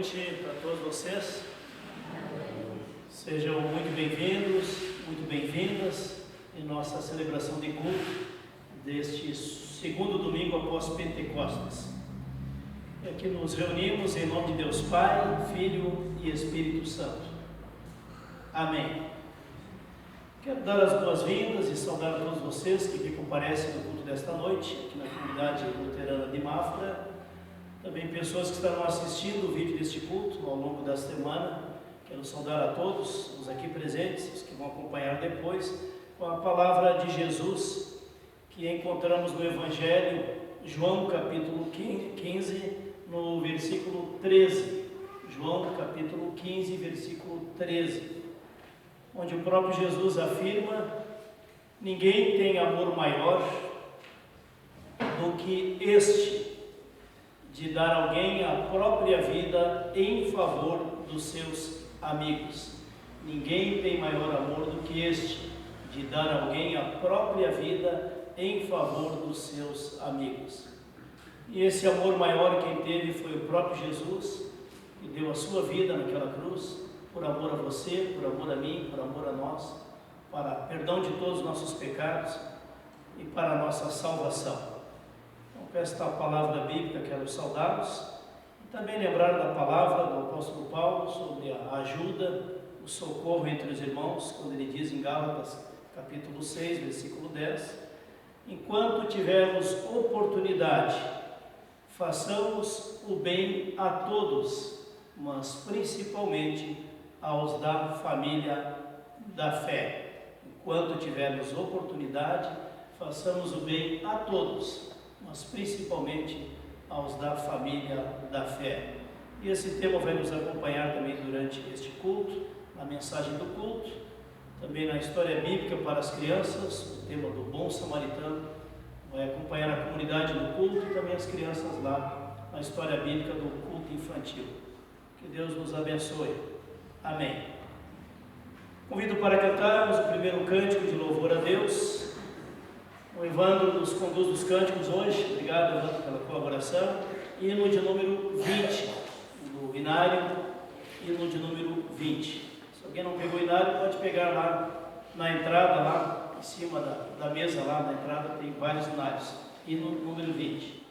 noite para todos vocês. Sejam muito bem-vindos, muito bem-vindas em nossa celebração de culto deste segundo domingo após Pentecostes. Aqui nos reunimos em nome de Deus Pai, Filho e Espírito Santo. Amém. Quero dar as boas-vindas e saudar a todos vocês que comparecem no culto desta noite, aqui na comunidade luterana de Mafra. Também pessoas que estarão assistindo o vídeo deste culto ao longo da semana. Quero saudar a todos os aqui presentes, os que vão acompanhar depois, com a palavra de Jesus que encontramos no Evangelho, João capítulo 15, no versículo 13. João capítulo 15, versículo 13, onde o próprio Jesus afirma: ninguém tem amor maior do que este, de dar alguém a própria vida em favor dos seus amigos. Ninguém tem maior amor do que este, de dar alguém a própria vida em favor dos seus amigos. E esse amor maior quem teve foi o próprio Jesus, que deu a sua vida naquela cruz, por amor a você, por amor a mim, por amor a nós, para perdão de todos os nossos pecados e para a nossa salvação. Com esta palavra bíblica quero saudá-los e também lembrar da palavra do apóstolo Paulo sobre a ajuda, o socorro entre os irmãos, quando ele diz em Gálatas capítulo 6, versículo 10: enquanto tivermos oportunidade, façamos o bem a todos, mas principalmente aos da família da fé. Enquanto tivermos oportunidade, façamos o bem a todos, mas principalmente aos da família da fé. E esse tema vai nos acompanhar também durante este culto, na mensagem do culto, também na história bíblica para as crianças, o tema do bom samaritano vai acompanhar a comunidade no culto e também as crianças lá na história bíblica do culto infantil. Que Deus nos abençoe. Amém. Convido para cantarmos o primeiro cântico de louvor a Deus. O Evandro nos conduz os cânticos hoje. Obrigado, Evandro, pela colaboração. Hino de número 20, do Inário, hino de número 20. Se alguém não pegou o Inário, pode pegar lá na entrada, lá em cima da mesa, lá na entrada, tem vários Inários. Hino número 20.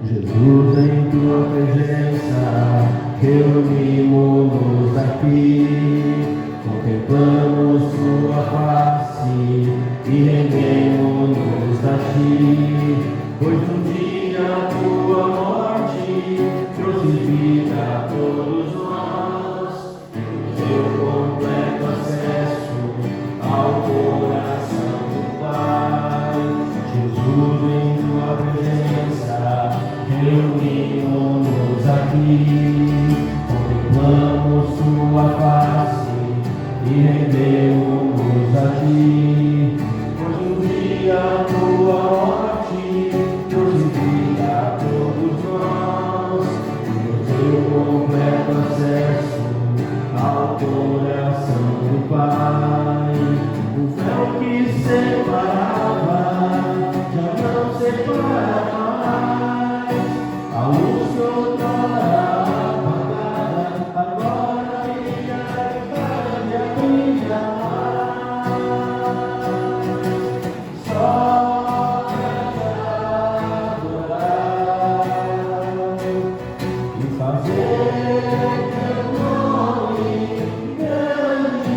Jesus, em tua presença, reunimos-nos aqui, contemplamos tua face e rendemos-nos a ti, pois um dia a tua morte trouxe vida a todos nós, teu completo acesso ao coração do Pai. Jesus, em tua presença, reunimos-nos aqui, contemplamos tua face e rendemos-nos a ti, pois um dia a tua morte trouxe vida a todos nós, no teu completo acesso ao coração do Pai. O véu que separava já não separa mais, a luz que outrora apagada agora brilha mais. Só pra te adorar e fazer teu nome grande.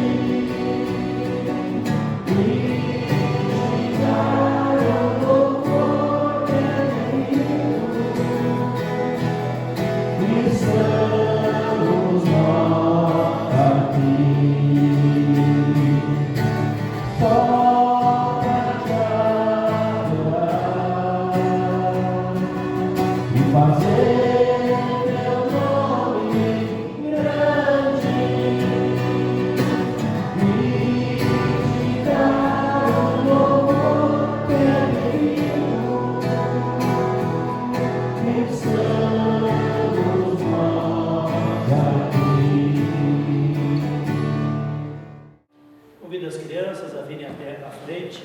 crianças a virem até a frente,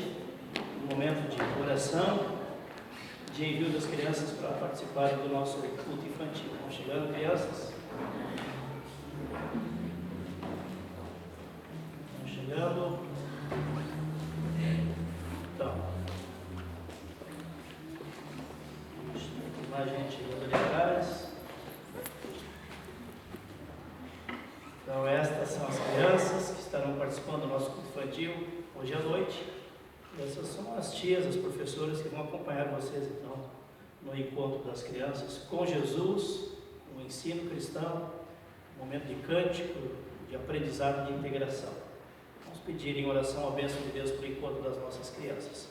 no momento de oração, de envio das crianças para participarem do nosso culto infantil. Vão chegando, crianças? Vão chegando. Então, tem mais gente chegando ali atrás. Então, estas são as crianças que estarão participando do nosso culto infantil hoje à noite. Essas são as tias, as professoras que vão acompanhar vocês, então, no encontro das crianças com Jesus, no ensino cristão, momento de cântico, de aprendizado, de integração. Vamos pedir em oração a bênção de Deus para o encontro das nossas crianças.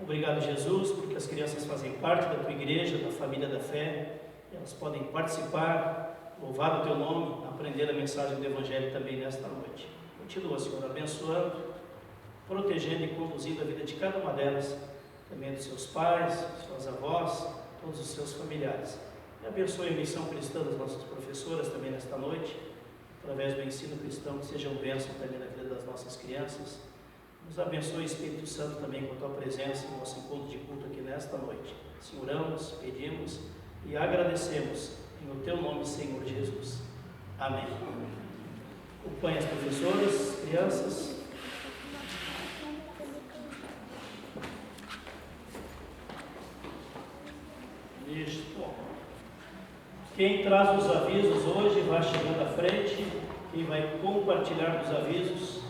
Obrigado, Jesus, porque as crianças fazem parte da tua igreja, da família da fé, elas podem participar, louvar o teu nome, aprender a mensagem do Evangelho também nesta noite. Continua, Senhor, abençoando, protegendo e conduzindo a vida de cada uma delas, também dos seus pais, suas avós, todos os seus familiares. E abençoe a missão cristã das nossas professoras também nesta noite, através do ensino cristão, que seja um bênção também na vida das nossas crianças. Nos abençoe, Espírito Santo, também com a tua presença no nosso encontro de culto aqui nesta noite. Assim oramos, pedimos e agradecemos em teu nome, Senhor Jesus. Amém. Acompanhe as professoras, crianças. Quem traz os avisos hoje vai chegando à frente. Quem vai compartilhar dos avisos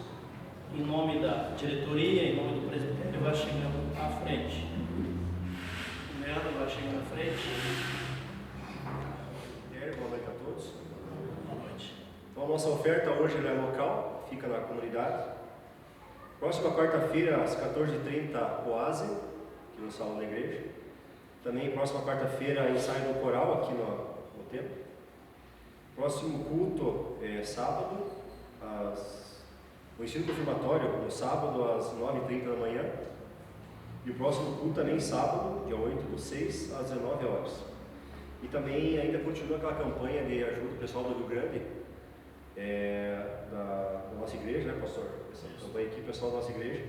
em nome da diretoria, em nome do presbitério, vai chegando à frente. Ela vai chegando à frente. Boa noite a todos. Boa noite. Então, a nossa oferta hoje é local, fica na comunidade. Próxima quarta-feira, às 14h30, Oase, aqui no salão da igreja. Também, próxima quarta-feira, ensaio do coral aqui no templo. Próximo culto é sábado, o ensino confirmatório no sábado, às 9h30 da manhã. E o próximo culto também sábado, dia 8 do 6, às 19 horas. E também ainda continua aquela campanha de ajuda do pessoal do Rio Grande, da nossa igreja, né, pastor? Essa campanha aqui, pessoal da nossa igreja.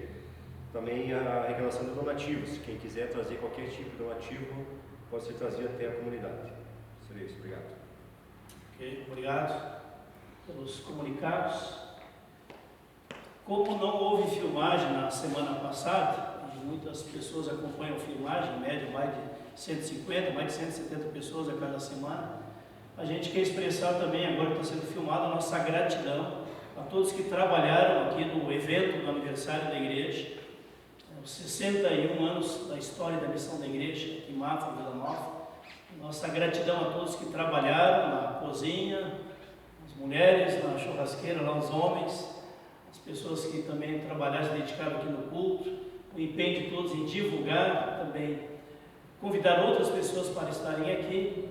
Também a arrecadação de donativos. Quem quiser trazer qualquer tipo de donativo, pode ser trazido até a comunidade. Seria isso, obrigado. Ok, obrigado pelos comunicados. Como não houve filmagem na semana passada, e muitas pessoas acompanham a filmagem, em média mais de 150, mais de 170 pessoas a cada semana, a gente quer expressar também, agora que está sendo filmado, a nossa gratidão a todos que trabalharam aqui no evento do aniversário da igreja, os 61 anos da história da missão da igreja em Mafra, Vila Nova. Nossa gratidão a todos que trabalharam na cozinha, as mulheres, na churrasqueira, lá os homens, as pessoas que também trabalharam, se dedicaram aqui no culto, o empenho de todos em divulgar, também convidar outras pessoas para estarem aqui.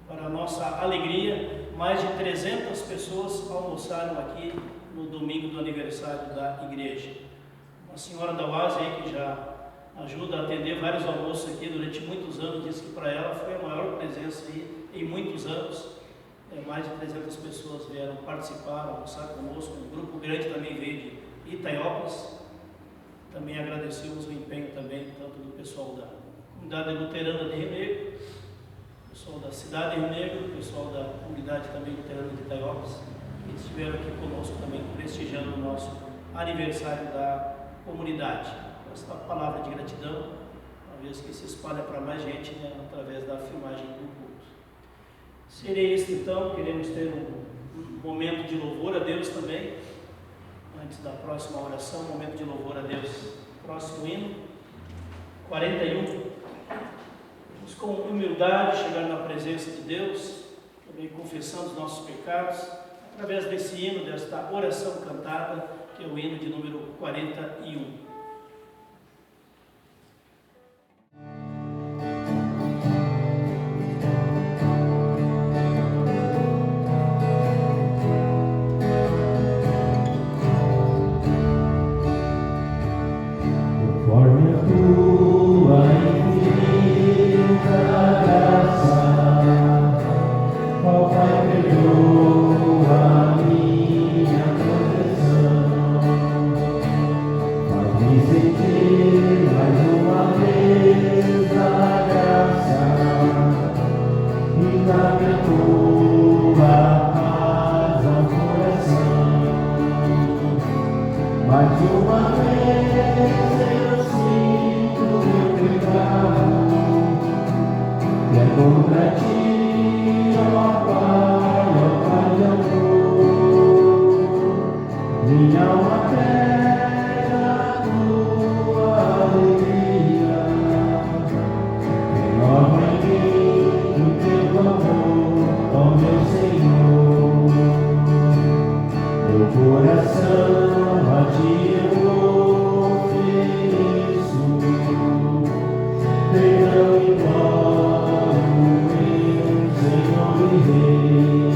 Para a nossa alegria, mais de 300 pessoas almoçaram aqui no domingo do aniversário da igreja. Uma senhora da Oase aí que já ajuda a atender vários almoços aqui durante muitos anos, disse que para ela foi a maior presença aí em muitos anos. Mais de 300 pessoas vieram participar, almoçar conosco, um grupo grande também veio de Itaiópolis. Também agradecemos o empenho também, tanto do pessoal da comunidade luterana de Rio Negro, pessoal da cidade de Rio Negro, pessoal da comunidade também luterana de Itaiópolis, que estiveram aqui conosco também prestigiando o nosso aniversário da comunidade. Esta palavra de gratidão, uma vez que se espalha para mais gente, né, através da filmagem do culto. Seria isso então, queremos ter um momento de louvor a Deus também, antes da próxima oração, momento de louvor a Deus. Próximo hino, 41. Vamos com humildade chegar na presença de Deus, também confessando os nossos pecados, através desse hino, desta oração cantada, que é o hino de número 41. Minha proteção. Mais uma vez eu sinto meu pecado, e é contra ti, ó Pai de amor. Minha alma pede a tua alegria, renova em mim o teu amor, ó meu Senhor. Meu coração a ti eu ofereço, perdão e glória, meu Senhor e Rei,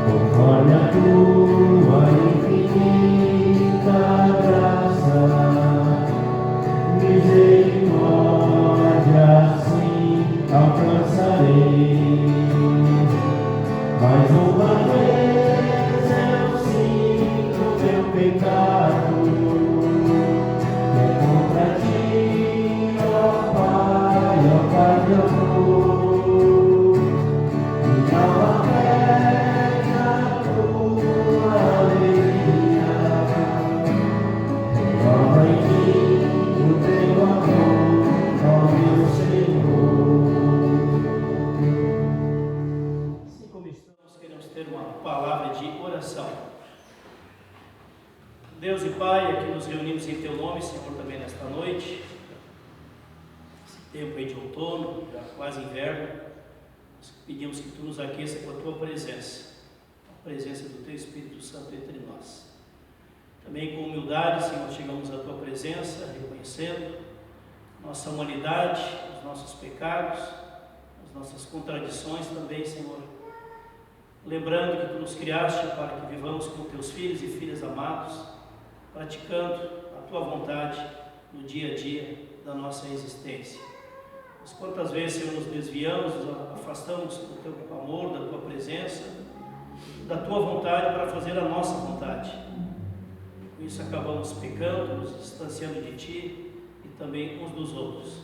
conforme a tua infinita graça, misericórdia assim alcançarei. Mais uma vez eu sinto meu pecado, é contra ti, ó Pai de amor. Minha alma pede a tua alegria, renova em mim o teu amor, ó meu Senhor. Assim como estamos, queremos ter uma palavra de oração. Deus e Pai, aqui nos reunimos em Teu nome, Senhor, também nesta noite. Esse tempo aí de outono, já quase inverno, nós pedimos que Tu nos aqueça com a Tua presença, a presença do Teu Espírito Santo entre nós. Também com humildade, Senhor, chegamos à Tua presença, reconhecendo nossa humanidade, os nossos pecados, as nossas contradições também, Senhor. Lembrando que Tu nos criaste para que vivamos como Teus filhos e filhas amados, praticando a Tua vontade no dia a dia da nossa existência. Mas quantas vezes, Senhor, nos desviamos, nos afastamos do Teu amor, da Tua presença, da Tua vontade para fazer a nossa vontade. Com isso acabamos pecando, nos distanciando de Ti e também uns dos outros.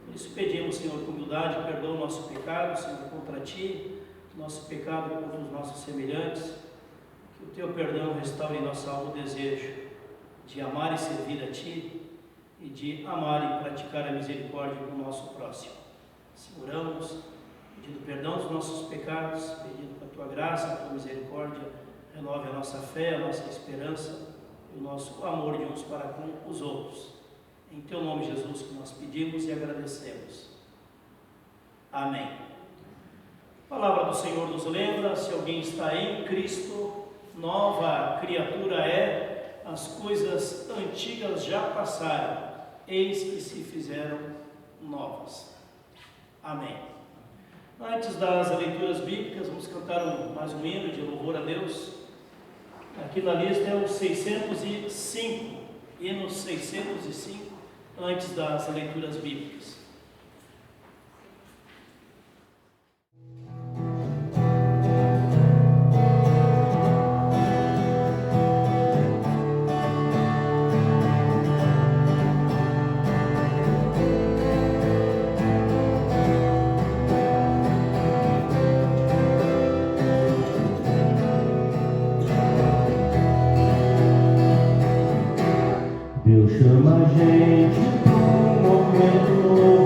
Por isso pedimos, Senhor, com humildade, perdoa o nosso pecado, Senhor, contra Ti, nosso pecado contra os nossos semelhantes, que o Teu perdão restaure em nossa alma o desejo de amar e servir a Ti e de amar e praticar a misericórdia com o nosso próximo. Seguramos, pedindo perdão dos nossos pecados, pedindo que a Tua graça, a Tua misericórdia renove a nossa fé, a nossa esperança e o nosso amor de uns para com os outros. Em Teu nome, Jesus, que nós pedimos e agradecemos. Amém. A palavra do Senhor nos lembra: se alguém está em Cristo, nova criatura é, as coisas antigas já passaram, eis que se fizeram novas. Amém. Antes das leituras bíblicas, vamos cantar mais um hino de louvor a Deus. Aqui na lista é o 605, hino 605, antes das leituras bíblicas. Deus chama a gente para um momento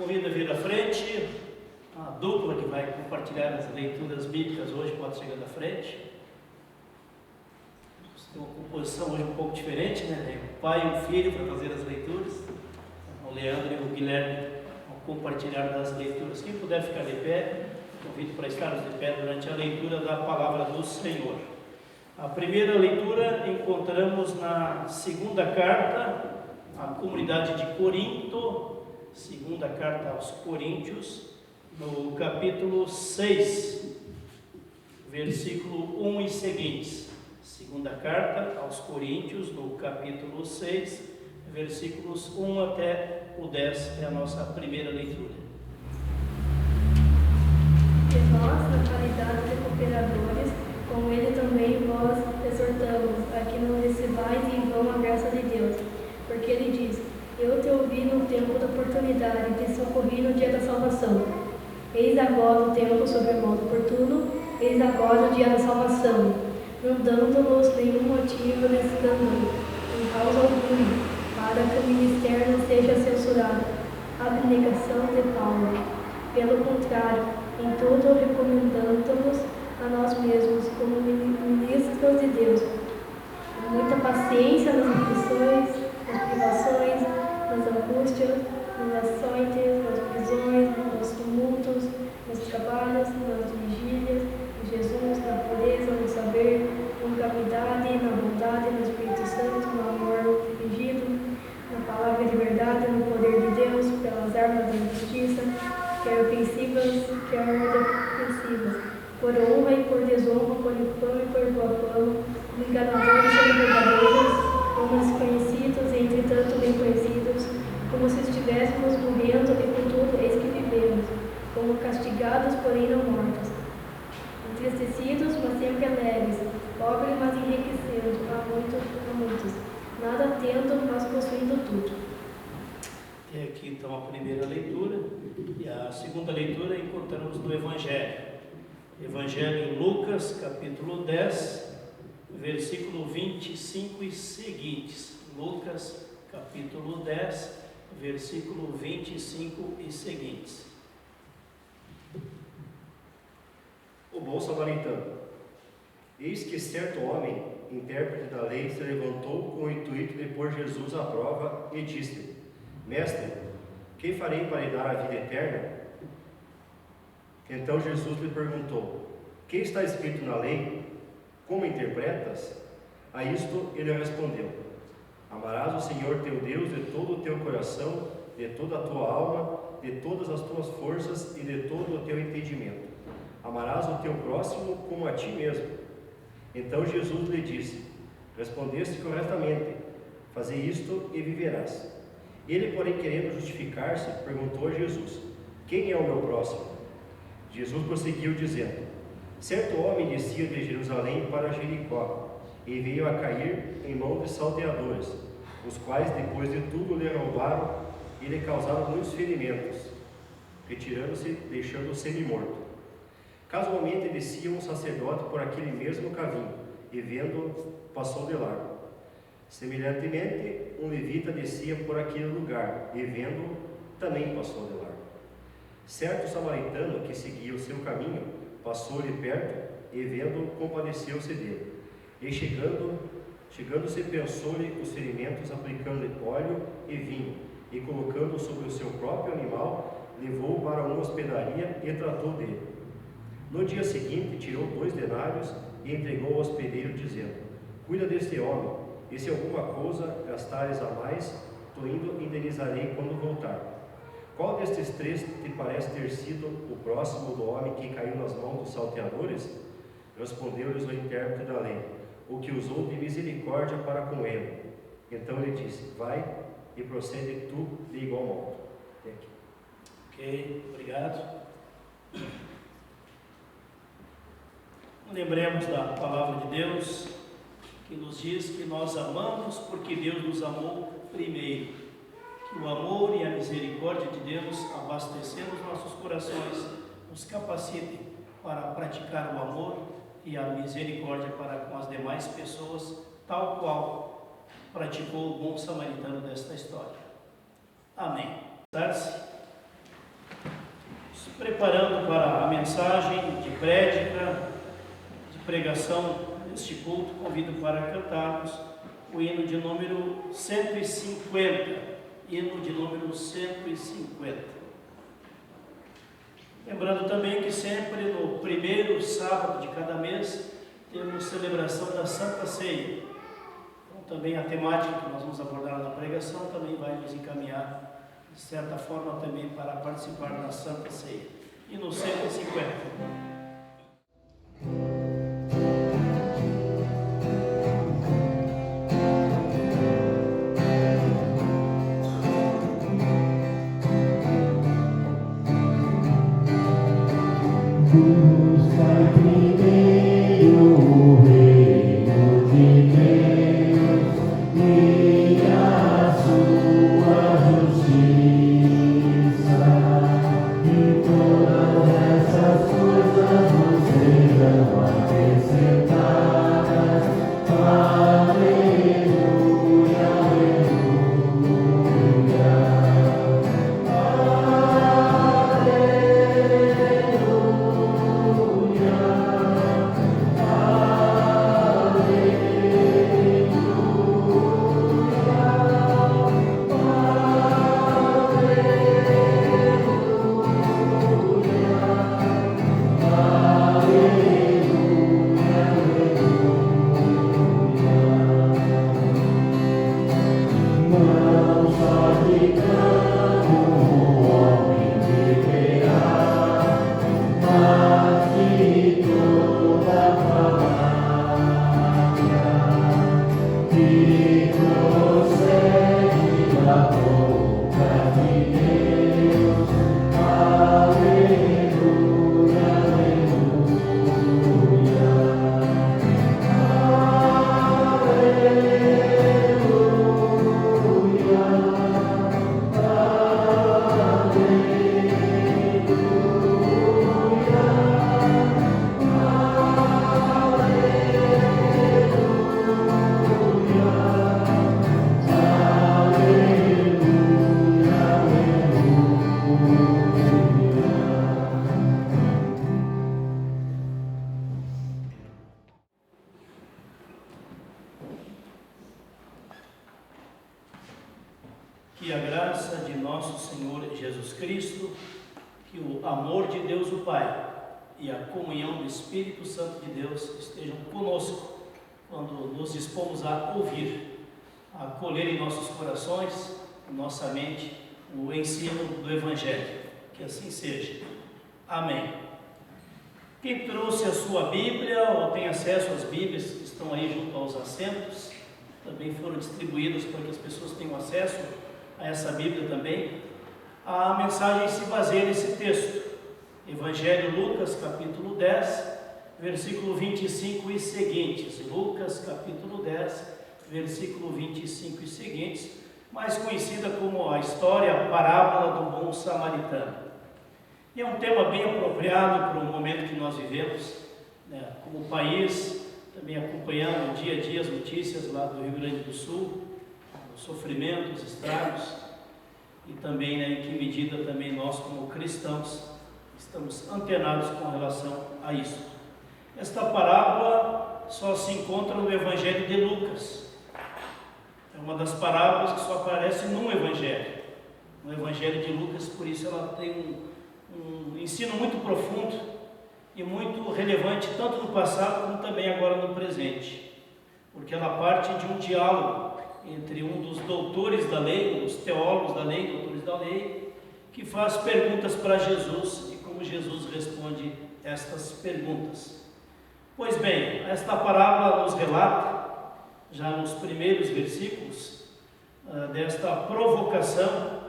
convido a vir à frente. A dupla que vai compartilhar as leituras bíblicas hoje pode chegar à frente. Tem uma composição hoje um pouco diferente, né? O pai e o filho para fazer as leituras. O Leandro e o Guilherme vão compartilhar das leituras. Quem puder ficar de pé, convido para estarmos de pé durante a leitura da palavra do Senhor. A primeira leitura encontramos na segunda carta à comunidade de Corinto, segunda carta aos Coríntios, no capítulo 6, versículo 1 e seguintes. Segunda carta aos Coríntios, no capítulo 6, versículos 1 até o 10, é a nossa primeira leitura. E nós, na qualidade de cooperadores, com ele também vós exortamos a que não recebais em vão a graça de Deus, porque ele diz: eu te ouvi no tempo da oportunidade, e te socorri no dia da salvação. Eis agora o tempo sobremodo oportuno, eis agora o dia da salvação, não dando-nos nenhum motivo de escândalo, em causa alguma, para que o ministério não seja censurado. Abnegação de Paulo. Pelo contrário, em tudo recomendando-nos a nós mesmos como ministros de Deus, com muita paciência nas aflições, nas privações, nas angústias, nas açoites, nas prisões, nos tumultos, nos trabalhos, nas vigílias, em Jesus, na pureza, no saber, na caridade, na bondade, no Espírito Santo, no amor fingido, na palavra de verdade, no poder de Deus, pelas armas da justiça, quer ofensivas, quer defensivas, por honra e por desonra, por infame e por boa fama, enganadores e verdadeiros, como desconhecidos e entretanto bem conhecidos, como se estivéssemos morrendo e contudo eis que vivemos, como castigados porém não mortos, entristecidos mas sempre alegres, pobres mas enriquecendo a muitos, nada tendo mas possuindo tudo. É aqui então a primeira leitura, e a segunda leitura encontramos no Evangelho. Evangelho em Lucas, capítulo 10, versículo 25 e seguintes. Lucas, capítulo 10, versículo 25 e seguintes. O bom samaritano. Eis que certo homem, intérprete da lei, se levantou com o intuito de pôr Jesus à prova e disse: Mestre, que farei para lhe dar a vida eterna? Então Jesus lhe perguntou: que está escrito na lei? Como interpretas? A isto ele respondeu: amarás o Senhor teu Deus de todo o teu coração, de toda a tua alma, de todas as tuas forças e de todo o teu entendimento. Amarás o teu próximo como a ti mesmo. Então Jesus lhe disse: respondeste corretamente, faze isto e viverás. Ele, porém, querendo justificar-se, perguntou a Jesus: quem é o meu próximo? Jesus prosseguiu dizendo: certo homem descia de Jerusalém para Jericó, e veio a cair em mão de salteadores, os quais, depois de tudo, lhe roubaram e lhe causaram muitos ferimentos, retirando-se, deixando-o semi-morto. Casualmente descia um sacerdote por aquele mesmo caminho, e vendo, passou de largo. Semelhantemente, um levita descia por aquele lugar, e vendo, também passou de largo. Certo samaritano que seguia o seu caminho, passou-lhe perto, e vendo, compadeceu-se dele. E chegando-se, pensou-lhe os ferimentos, aplicando-lhe óleo e vinho, e colocando-o sobre o seu próprio animal, levou-o para uma hospedaria e tratou dele. No dia seguinte, tirou 2 denários e entregou ao hospedeiro, dizendo: cuida deste homem, e se alguma coisa gastares a mais, tu indo indenizarei quando voltar. Qual destes 3 te parece ter sido o próximo do homem que caiu nas mãos dos salteadores? Respondeu-lhes o intérprete da lei: o que usou de misericórdia para com ele. Então ele disse: vai e procede tu de igual modo. Ok, obrigado. Lembremos da palavra de Deus, que nos diz que nós amamos porque Deus nos amou primeiro. Que o amor e a misericórdia de Deus, abastecendo os nossos corações, nos capacitem para praticar o amor e a misericórdia para com as demais pessoas, tal qual praticou o bom samaritano desta história. Amém. preparando para a mensagem de prédica, de pregação deste culto, convido para cantarmos o hino de número 150. Hino de número 150. Lembrando também que sempre no primeiro sábado de cada mês temos celebração da Santa Ceia. Então, também a temática que nós vamos abordar na pregação também vai nos encaminhar, de certa forma, também para participar da Santa Ceia. E no 150. Buscai primeiro o reino de Deus e a sua justiça, e todas essas coisas vos serão acrescentadas. Aleluia, Que a graça de nosso Senhor Jesus Cristo, que o amor de Deus o Pai e a comunhão do Espírito Santo de Deus estejam conosco quando nos dispomos a ouvir, a acolher em nossos corações, em nossa mente, o ensino do Evangelho. Que assim seja. Amém. Quem trouxe a sua Bíblia ou tem acesso às Bíblias que estão aí junto aos assentos, também foram distribuídas para que as pessoas tenham acesso a essa Bíblia também. A mensagem se baseia nesse texto, Evangelho Lucas, capítulo 10, versículo 25 e seguintes. Lucas, capítulo 10, versículo 25 e seguintes, mais conhecida como a história, a parábola do bom samaritano. E é um tema bem apropriado para o momento que nós vivemos, né, como país, também acompanhando dia a dia as notícias lá do Rio Grande do Sul, os sofrimentos, os estragos, e também, né, em que medida também nós como cristãos estamos antenados com relação a isso. Esta parábola só se encontra no Evangelho de Lucas. É uma das parábolas que só aparece num Evangelho, no Evangelho de Lucas, por isso ela tem um ensino muito profundo e muito relevante, tanto no passado como também agora no presente, porque ela parte de um diálogo entre um dos doutores da lei, um dos teólogos da lei, doutores da lei, que faz perguntas para Jesus e como Jesus responde estas perguntas. Pois bem, esta parábola nos relata, já nos primeiros versículos, desta provocação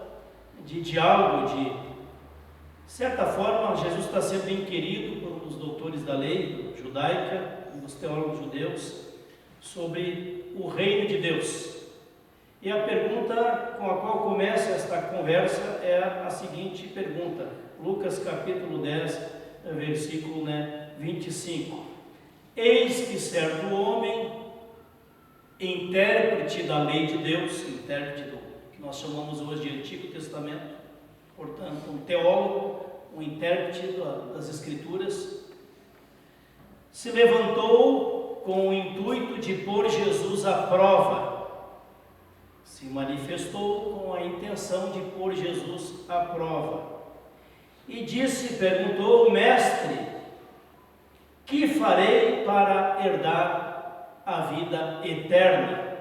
de diálogo, de certa forma, Jesus está sendo bem querido por um dos doutores da lei judaica, um dos teólogos judeus, sobre o reino de Deus. E a pergunta com a qual começa esta conversa é a seguinte pergunta, Lucas capítulo 10, versículo 25. Eis que certo homem, intérprete da lei de Deus, intérprete do que nós chamamos hoje de Antigo Testamento, portanto um teólogo, um intérprete das Escrituras, se levantou com o intuito de pôr Jesus à prova, se manifestou com a intenção de pôr Jesus à prova, e perguntou: Mestre, que farei para herdar a vida eterna?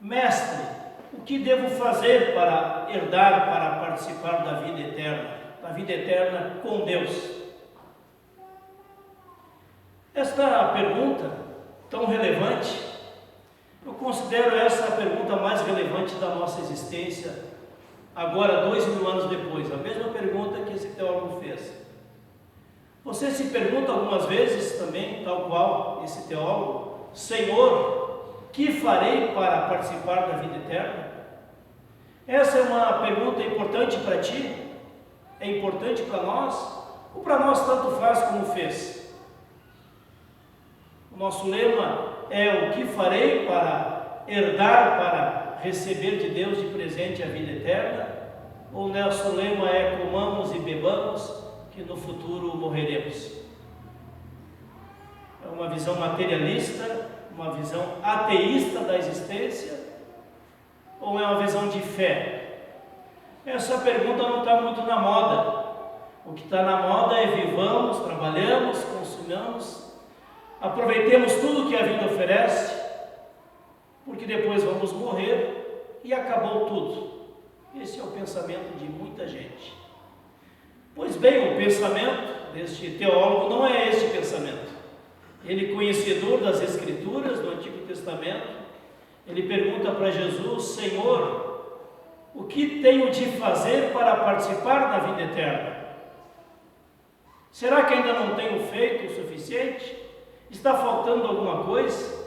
Mestre, o que devo fazer para herdar, para participar da vida eterna com Deus? Esta pergunta tão relevante, eu considero essa a pergunta mais relevante da nossa existência, agora 2000 anos depois, a mesma pergunta que esse teólogo fez. Você se pergunta algumas vezes também, tal qual esse teólogo: Senhor, que farei para participar da vida eterna? Essa é uma pergunta importante para ti? É importante para nós? Ou para nós tanto faz como fez? O nosso lema é: o que farei para herdar, para receber de Deus de presente a vida eterna? Ou nosso lema é: comamos e bebamos, que no futuro morreremos? É uma visão materialista, uma visão ateísta da existência, ou é uma visão de fé? Essa pergunta não está muito na moda. O que está na moda é: vivamos, trabalhamos, consumamos, aproveitemos tudo que a vida oferece, porque depois vamos morrer e acabou tudo. Esse é o pensamento de muita gente. Pois bem, o pensamento deste teólogo não é este pensamento. Ele, conhecedor das Escrituras do Antigo Testamento, ele pergunta para Jesus: Senhor, o que tenho de fazer para participar da vida eterna? Será que ainda não tenho feito o suficiente? Está faltando alguma coisa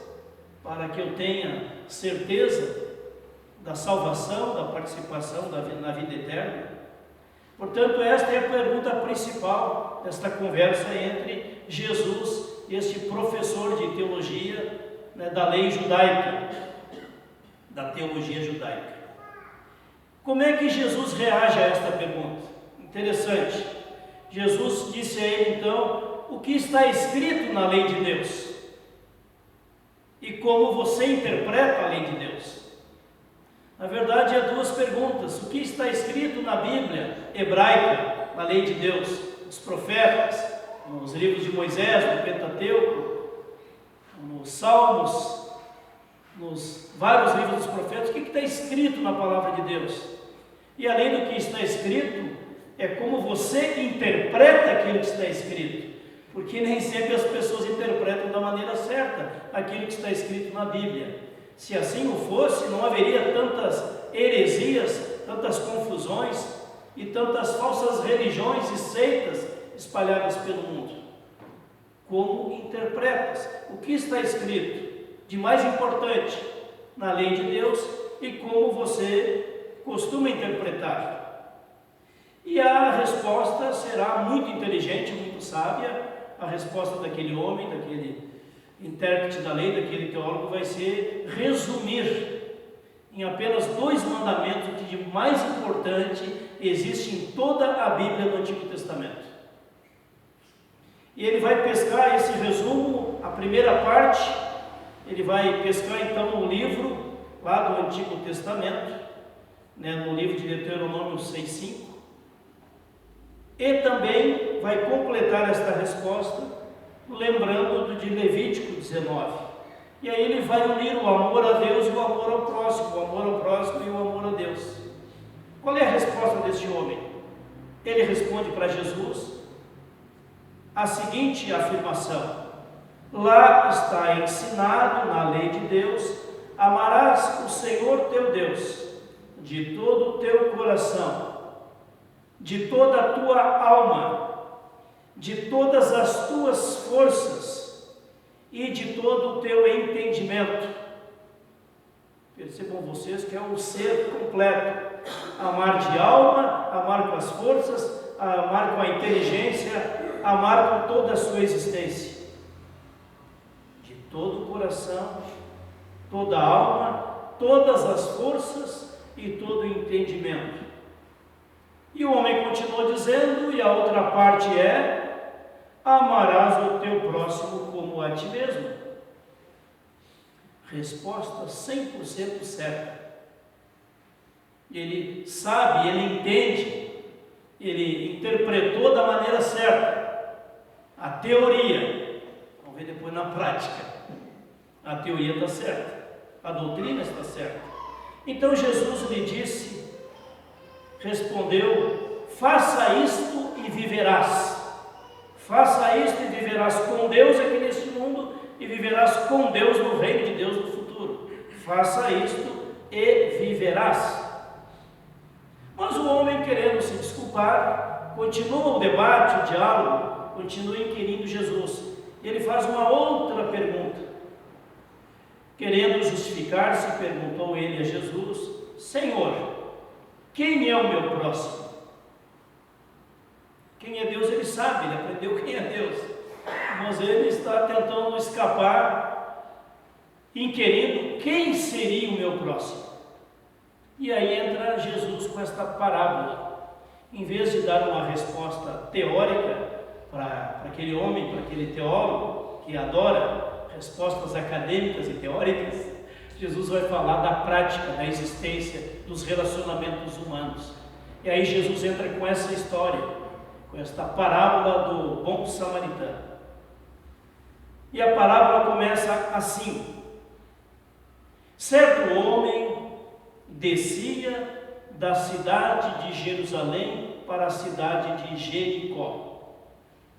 para que eu tenha certeza da salvação, da participação na vida eterna? Portanto, esta é a pergunta principal desta conversa entre Jesus e este professor de teologia, da lei judaica, da teologia judaica. Como é que Jesus reage a esta pergunta? Interessante. Jesus disse a ele então: o que está escrito na lei de Deus? E como você interpreta a lei de Deus? Na verdade, há duas perguntas: o que está escrito na Bíblia hebraica, na lei de Deus, nos profetas, nos livros de Moisés, no Pentateuco, nos Salmos, nos vários livros dos profetas, o que está escrito na palavra de Deus? E além do que está escrito, é como você interpreta aquilo que está escrito, porque nem sempre as pessoas interpretam da maneira certa aquilo que está escrito na Bíblia. Se assim o fosse, não haveria tantas heresias, tantas confusões e tantas falsas religiões e seitas espalhadas pelo mundo. Como interpretas o que está escrito de mais importante na lei de Deus e como você costuma interpretar? E a resposta será muito inteligente, muito sábia. A resposta daquele homem, daquele intérprete da lei, daquele teólogo, vai ser resumir em apenas 2 mandamentos o que de mais importante existe em toda a Bíblia do Antigo Testamento. E ele vai pescar esse resumo, a primeira parte, ele vai pescar então o livro lá do Antigo Testamento, no livro de Deuteronômio 6:5, e também vai completar esta resposta lembrando do de Levítico 19. E aí ele vai unir o amor a Deus e o amor ao próximo, o amor ao próximo e o amor a Deus. Qual é a resposta deste homem? Ele responde para Jesus a seguinte afirmação: lá está ensinado na lei de Deus: amarás o Senhor teu Deus de todo o teu coração, de toda a tua alma, de todas as tuas forças e de todo o teu entendimento. Percebam vocês que é um ser completo: amar de alma, amar com as forças, amar com a inteligência, amar com toda a sua existência. De todo o coração, toda a alma, todas as forças e todo o entendimento. E o homem continuou dizendo, e a outra parte é: amarás o teu próximo como a ti mesmo. Resposta 100% certa. Ele sabe, ele entende, ele interpretou da maneira certa a teoria. Vamos ver depois na prática. A teoria está certa, a doutrina está certa. Então Jesus lhe disse, respondeu: faça isto e viverás. Faça isto e viverás com Deus aqui neste mundo e viverás com Deus no reino de Deus no futuro. Faça isto e viverás. Mas o homem, querendo se desculpar, continua o debate, o diálogo, continua inquirindo Jesus. E ele faz uma outra pergunta. Querendo justificar-se, perguntou ele a Jesus: Senhor, quem é o meu próximo? Quem é Deus ele sabe, ele aprendeu quem é Deus. Mas ele está tentando escapar, inquirindo quem seria o meu próximo. E aí entra Jesus com esta parábola. Em vez de dar uma resposta teórica para aquele homem, para aquele teólogo que adora respostas acadêmicas e teóricas, Jesus vai falar da prática, da existência, dos relacionamentos humanos. E aí Jesus entra com essa história, com esta parábola do bom samaritano. E a parábola começa assim: certo homem descia da cidade de Jerusalém para a cidade de Jericó,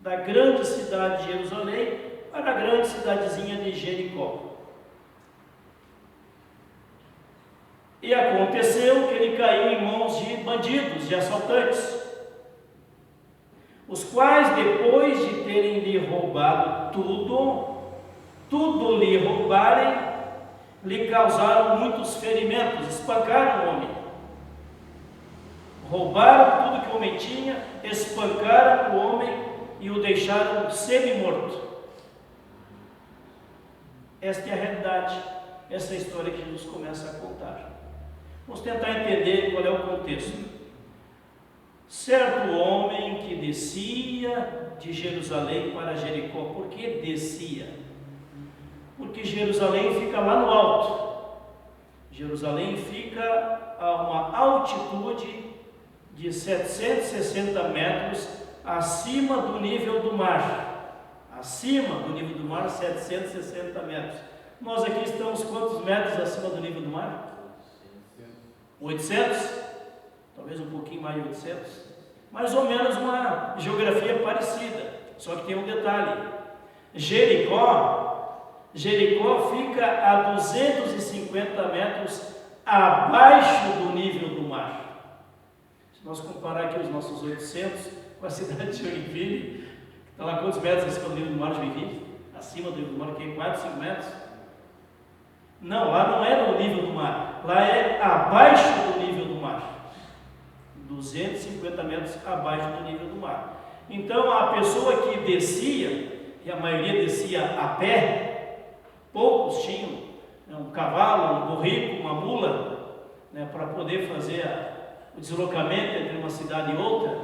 da grande cidade de Jerusalém para a grande cidadezinha de Jericó. E aconteceu que ele caiu em mãos de bandidos, de assaltantes, os quais, depois de terem lhe roubado tudo lhe roubarem, lhe causaram muitos ferimentos, espancaram o homem. Roubaram tudo que o homem tinha, espancaram o homem e o deixaram semi-morto. Esta é a realidade, essa é a história que Jesus começa a contar. Vamos tentar entender qual é o contexto. Certo homem que descia de Jerusalém para Jericó. Por que descia? Porque Jerusalém fica lá no alto. Jerusalém fica a uma altitude de 760 metros acima do nível do mar. Acima do nível do mar, 760 metros. Nós aqui estamos quantos metros acima do nível do mar? 800? Talvez um pouquinho mais de 800. Mais ou menos uma geografia parecida. Só que tem um detalhe. Jericó fica a 250 metros abaixo do nível do mar. Se nós comparar aqui os nossos 800 com a cidade de Joinville, que está lá quantos metros acima do nível do mar de Joinville? Acima do nível do mar, que é 4, 5 metros? Não, lá não é no nível do mar, lá é abaixo do nível do mar. 250 metros abaixo do nível do mar. Então a pessoa que descia, e a maioria descia a pé, poucos tinham um cavalo, um burrico, uma mula, para poder fazer o deslocamento entre uma cidade e outra.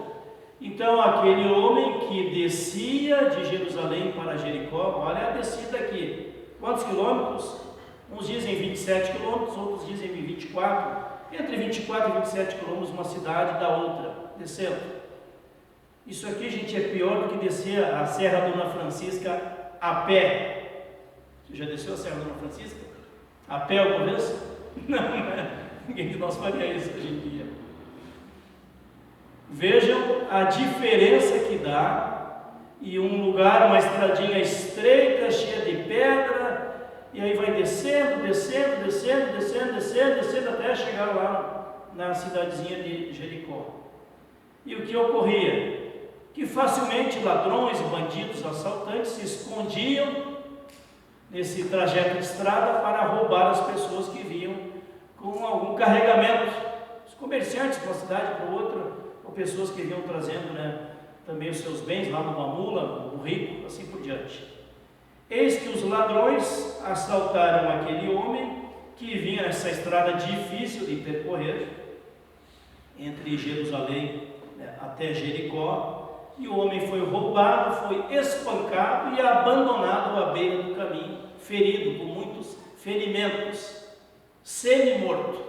Então aquele homem que descia de Jerusalém para Jericó, olha a descida aqui, quantos quilômetros? Uns dizem 27 quilômetros, outros dizem 24, entre 24 e 27 quilômetros uma cidade da outra, descendo. Isso aqui, gente, é pior do que descer a Serra Dona Francisca a pé. Você já desceu a Serra Dona Francisca? A pé alguma vez? Não, ninguém de nós faria isso hoje em dia. Vejam a diferença que dá, e um lugar, uma estradinha estreita, cheia de pedra, e aí vai descendo até chegar lá na cidadezinha de Jericó. E o que ocorria? Que facilmente ladrões, bandidos, assaltantes se escondiam nesse trajeto de estrada para roubar as pessoas que vinham com algum carregamento. Os comerciantes de uma cidade para outra, ou pessoas que vinham trazendo também os seus bens lá numa mula, um burrico, assim por diante. Eis que os ladrões assaltaram aquele homem que vinha nessa estrada difícil de percorrer entre Jerusalém até Jericó, e o homem foi roubado, foi espancado e abandonado à beira do caminho, ferido, com muitos ferimentos, semi-morto.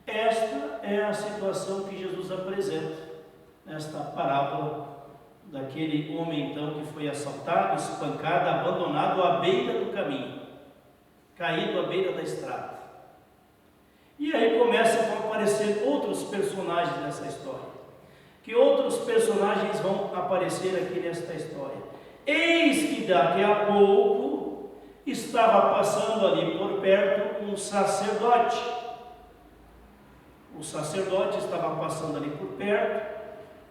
Esta é a situação que Jesus apresenta nesta parábola daquele homem então que foi assaltado, espancado, abandonado à beira do caminho, caído à beira da estrada. E aí começam a aparecer outros personagens nessa história. Que outros personagens vão aparecer aqui nesta história? Eis que daqui a pouco estava passando ali por perto um sacerdote. O sacerdote estava passando ali por perto,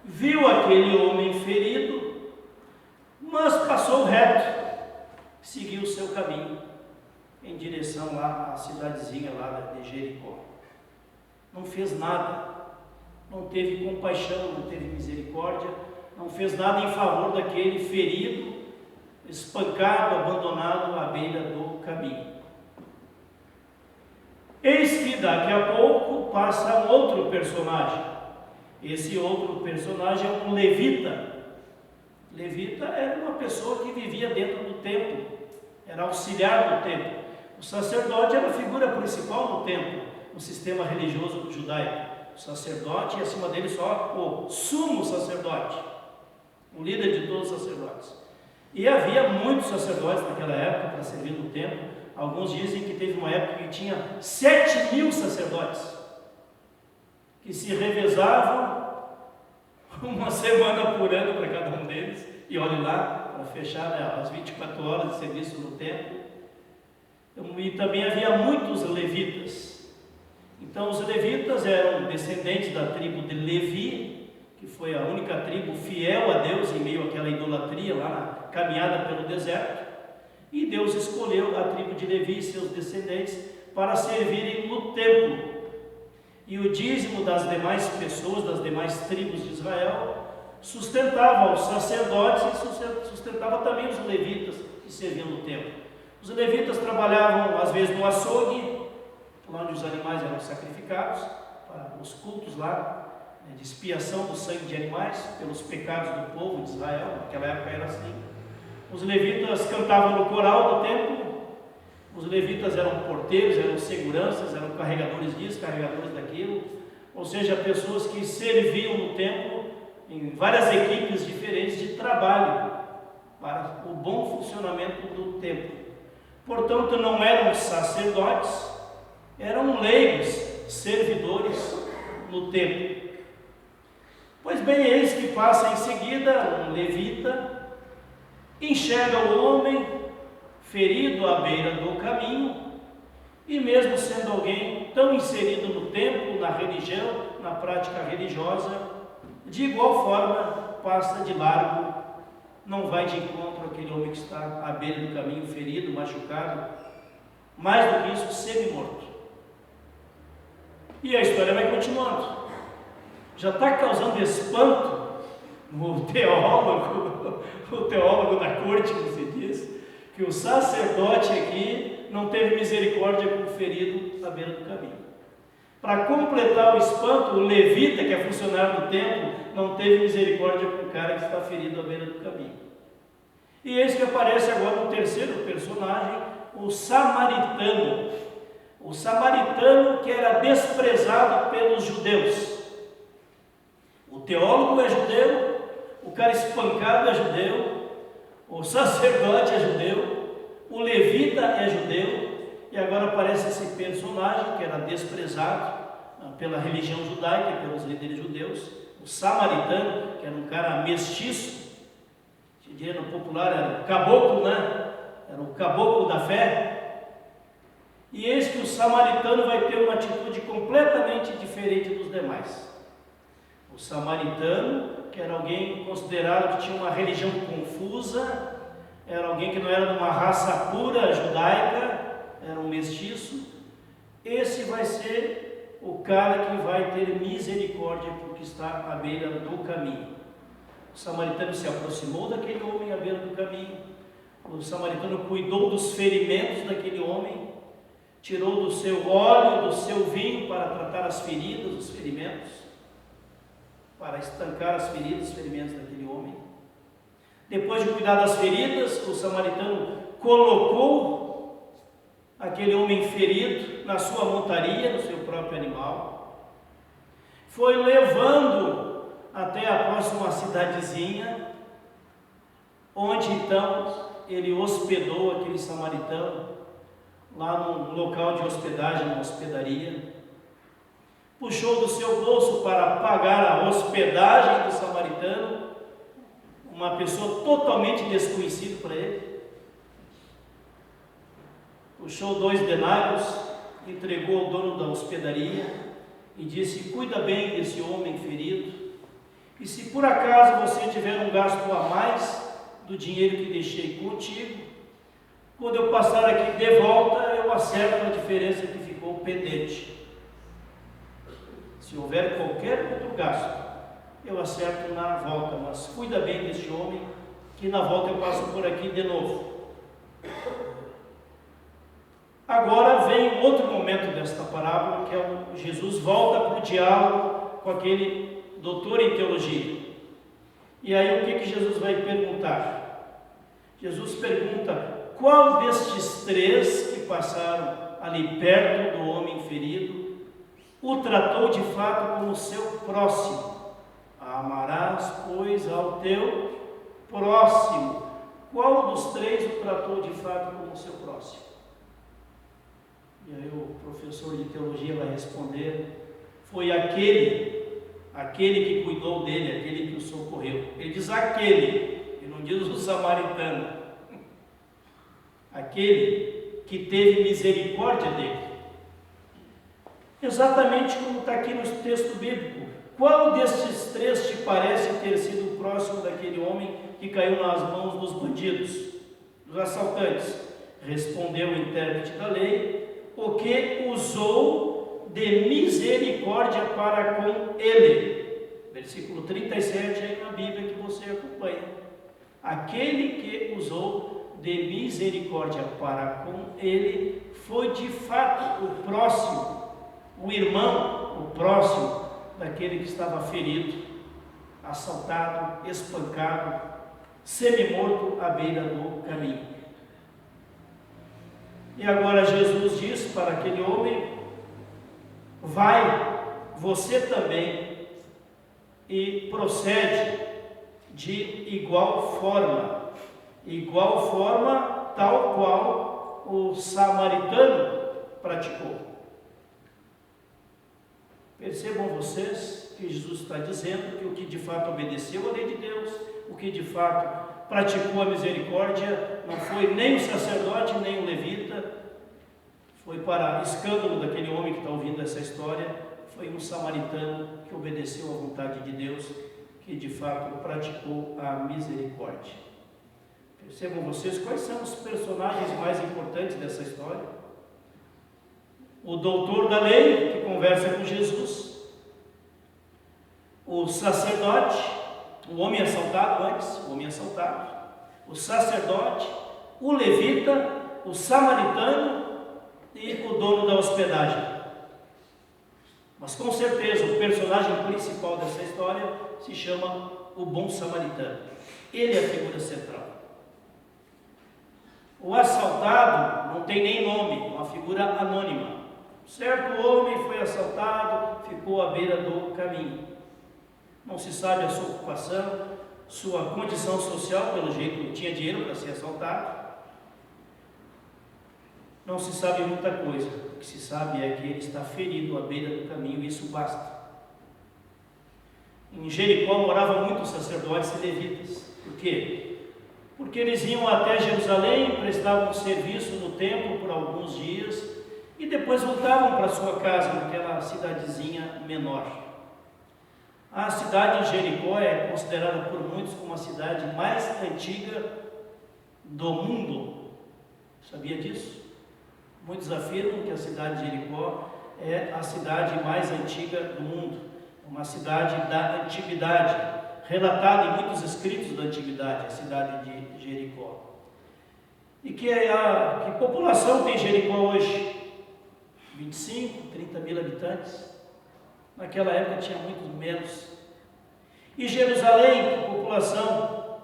viu aquele homem ferido, mas passou reto, seguiu o seu caminho em direção lá à cidadezinha lá de Jericó. Não fez nada, não teve compaixão, não teve misericórdia, não fez nada em favor daquele ferido, espancado, abandonado à beira do caminho. Eis que daqui a pouco passa um outro personagem. Esse outro personagem é um levita. Levita era uma pessoa que vivia dentro do templo, era auxiliar do templo. O sacerdote era a figura principal do templo, no sistema religioso judaico. O sacerdote e acima dele só o sumo sacerdote, o líder de todos os sacerdotes. E havia muitos sacerdotes naquela época para servir no templo. Alguns dizem que teve uma época que tinha 7.000 sacerdotes que se revezavam uma semana por ano para cada um deles, e olhe lá, para fechar as 24 horas de serviço no templo. E também havia muitos levitas. Então os levitas eram descendentes da tribo de Levi, que foi a única tribo fiel a Deus em meio àquela idolatria lá na caminhada pelo deserto. E Deus escolheu a tribo de Levi e seus descendentes para servirem no templo. E o dízimo das demais pessoas, das demais tribos de Israel, sustentava os sacerdotes e sustentava também os levitas que serviam no templo. Os levitas trabalhavam às vezes no açougue, onde os animais eram sacrificados, para os cultos lá, de expiação do sangue de animais, pelos pecados do povo de Israel. Naquela época era assim. Os levitas cantavam no coral do templo. Os levitas eram porteiros, eram seguranças, eram carregadores disso, carregadores daquilo, ou seja, pessoas que serviam no templo em várias equipes diferentes de trabalho para o bom funcionamento do templo. Portanto, não eram sacerdotes, eram leigos, servidores no templo. Pois bem, eis que passa em seguida um levita, enxerga o homem ferido à beira do caminho, e mesmo sendo alguém tão inserido no templo, na religião, na prática religiosa, de igual forma passa de largo, não vai de encontro àquele homem que está à beira do caminho, ferido, machucado, mais do que isso, semi-morto. E a história vai continuando. Já está causando espanto o teólogo da corte, como se diz, que o sacerdote aqui não teve misericórdia com o ferido à beira do caminho. Para completar o espanto, o levita, que é funcionário do templo, não teve misericórdia com o cara que está ferido à beira do caminho. E eis que aparece agora um terceiro personagem, o samaritano. O samaritano que era desprezado pelos judeus. O teólogo é judeu, o cara espancado é judeu, o sacerdote é judeu, o levita é judeu, e agora aparece esse personagem que era desprezado pela religião judaica e pelos líderes judeus, o samaritano, que era um cara mestiço, que dinheiro popular era o caboclo, né? Era o caboclo da fé. E eis que o samaritano vai ter uma atitude completamente diferente dos demais. O samaritano, que era alguém considerado que tinha uma religião confusa, era alguém que não era de uma raça pura judaica, era um mestiço. Esse vai ser o cara que vai ter misericórdia porque está à beira do caminho. O samaritano se aproximou daquele homem à beira do caminho. O samaritano cuidou dos ferimentos daquele homem, tirou do seu óleo, do seu vinho para tratar as feridas, os ferimentos. para estancar as feridas, os ferimentos daquele homem. Depois de cuidar das feridas, o samaritano colocou aquele homem ferido na sua montaria, no seu próprio animal, foi levando até a próxima cidadezinha, onde então ele hospedou aquele samaritano, lá num local de hospedagem, uma hospedaria. Puxou do seu bolso para pagar a hospedagem do samaritano, uma pessoa totalmente desconhecida para ele. Puxou 2 denários, entregou ao dono da hospedaria e disse: cuida bem desse homem ferido, e se por acaso você tiver um gasto a mais do dinheiro que deixei contigo, quando eu passar aqui de volta, eu acerto a diferença que ficou pendente. Se houver qualquer outro gasto, eu acerto na volta, mas cuida bem deste homem, que na volta eu passo por aqui de novo. Agora vem outro momento desta parábola, que é Jesus volta para o diálogo com aquele doutor em teologia. E aí o que Jesus vai perguntar? Jesus pergunta: qual destes 3 que passaram ali perto do homem ferido o tratou de fato como seu próximo? Amarás, pois, ao teu próximo. Qual dos 3 o tratou de fato como seu próximo? E aí o professor de teologia vai responder: foi aquele que cuidou dele, aquele que o socorreu. Ele diz aquele, ele não diz o samaritano. Aquele que teve misericórdia dele. Exatamente como está aqui no texto bíblico. Qual destes 3 te parece ter sido próximo daquele homem que caiu nas mãos dos bandidos, dos assaltantes? Respondeu o intérprete da lei: o que usou de misericórdia para com ele. Versículo 37 aí na Bíblia que você acompanha. Aquele que usou de misericórdia para com ele foi de fato o próximo, o irmão, o próximo daquele que estava ferido, assaltado, espancado, semi-morto à beira do caminho. E agora Jesus diz para aquele homem: vai, você também, e procede de igual forma, tal qual o samaritano praticou. Percebam vocês que Jesus está dizendo que o que de fato obedeceu a lei de Deus, o que de fato praticou a misericórdia, não foi nem o sacerdote, nem o levita, foi para escândalo daquele homem que está ouvindo essa história, foi um samaritano que obedeceu à vontade de Deus, que de fato praticou a misericórdia. Percebam vocês quais são os personagens mais importantes dessa história. O doutor da lei, que conversa com Jesus, o sacerdote, o homem assaltado, o sacerdote, o levita, o samaritano e o dono da hospedagem. Mas com certeza o personagem principal dessa história se chama o bom samaritano. Ele é a figura central. O assaltado não tem nem nome, é uma figura anônima. Certo homem foi assaltado, ficou à beira do caminho. Não se sabe a sua ocupação, sua condição social, pelo jeito tinha dinheiro para ser assaltado. Não se sabe muita coisa. O que se sabe é que ele está ferido à beira do caminho, e isso basta. Em Jericó moravam muitos sacerdotes e levitas. Por quê? Porque eles iam até Jerusalém, prestavam serviço no templo por alguns dias e depois voltavam para sua casa, naquela cidadezinha menor. A cidade de Jericó é considerada por muitos como a cidade mais antiga do mundo. Sabia disso? Muitos afirmam que a cidade de Jericó é a cidade mais antiga do mundo, uma cidade da antiguidade, relatada em muitos escritos da antiguidade, a cidade de Jericó. E que população tem Jericó hoje? 25, 30 mil habitantes. Naquela época tinha muito menos. E Jerusalém, que população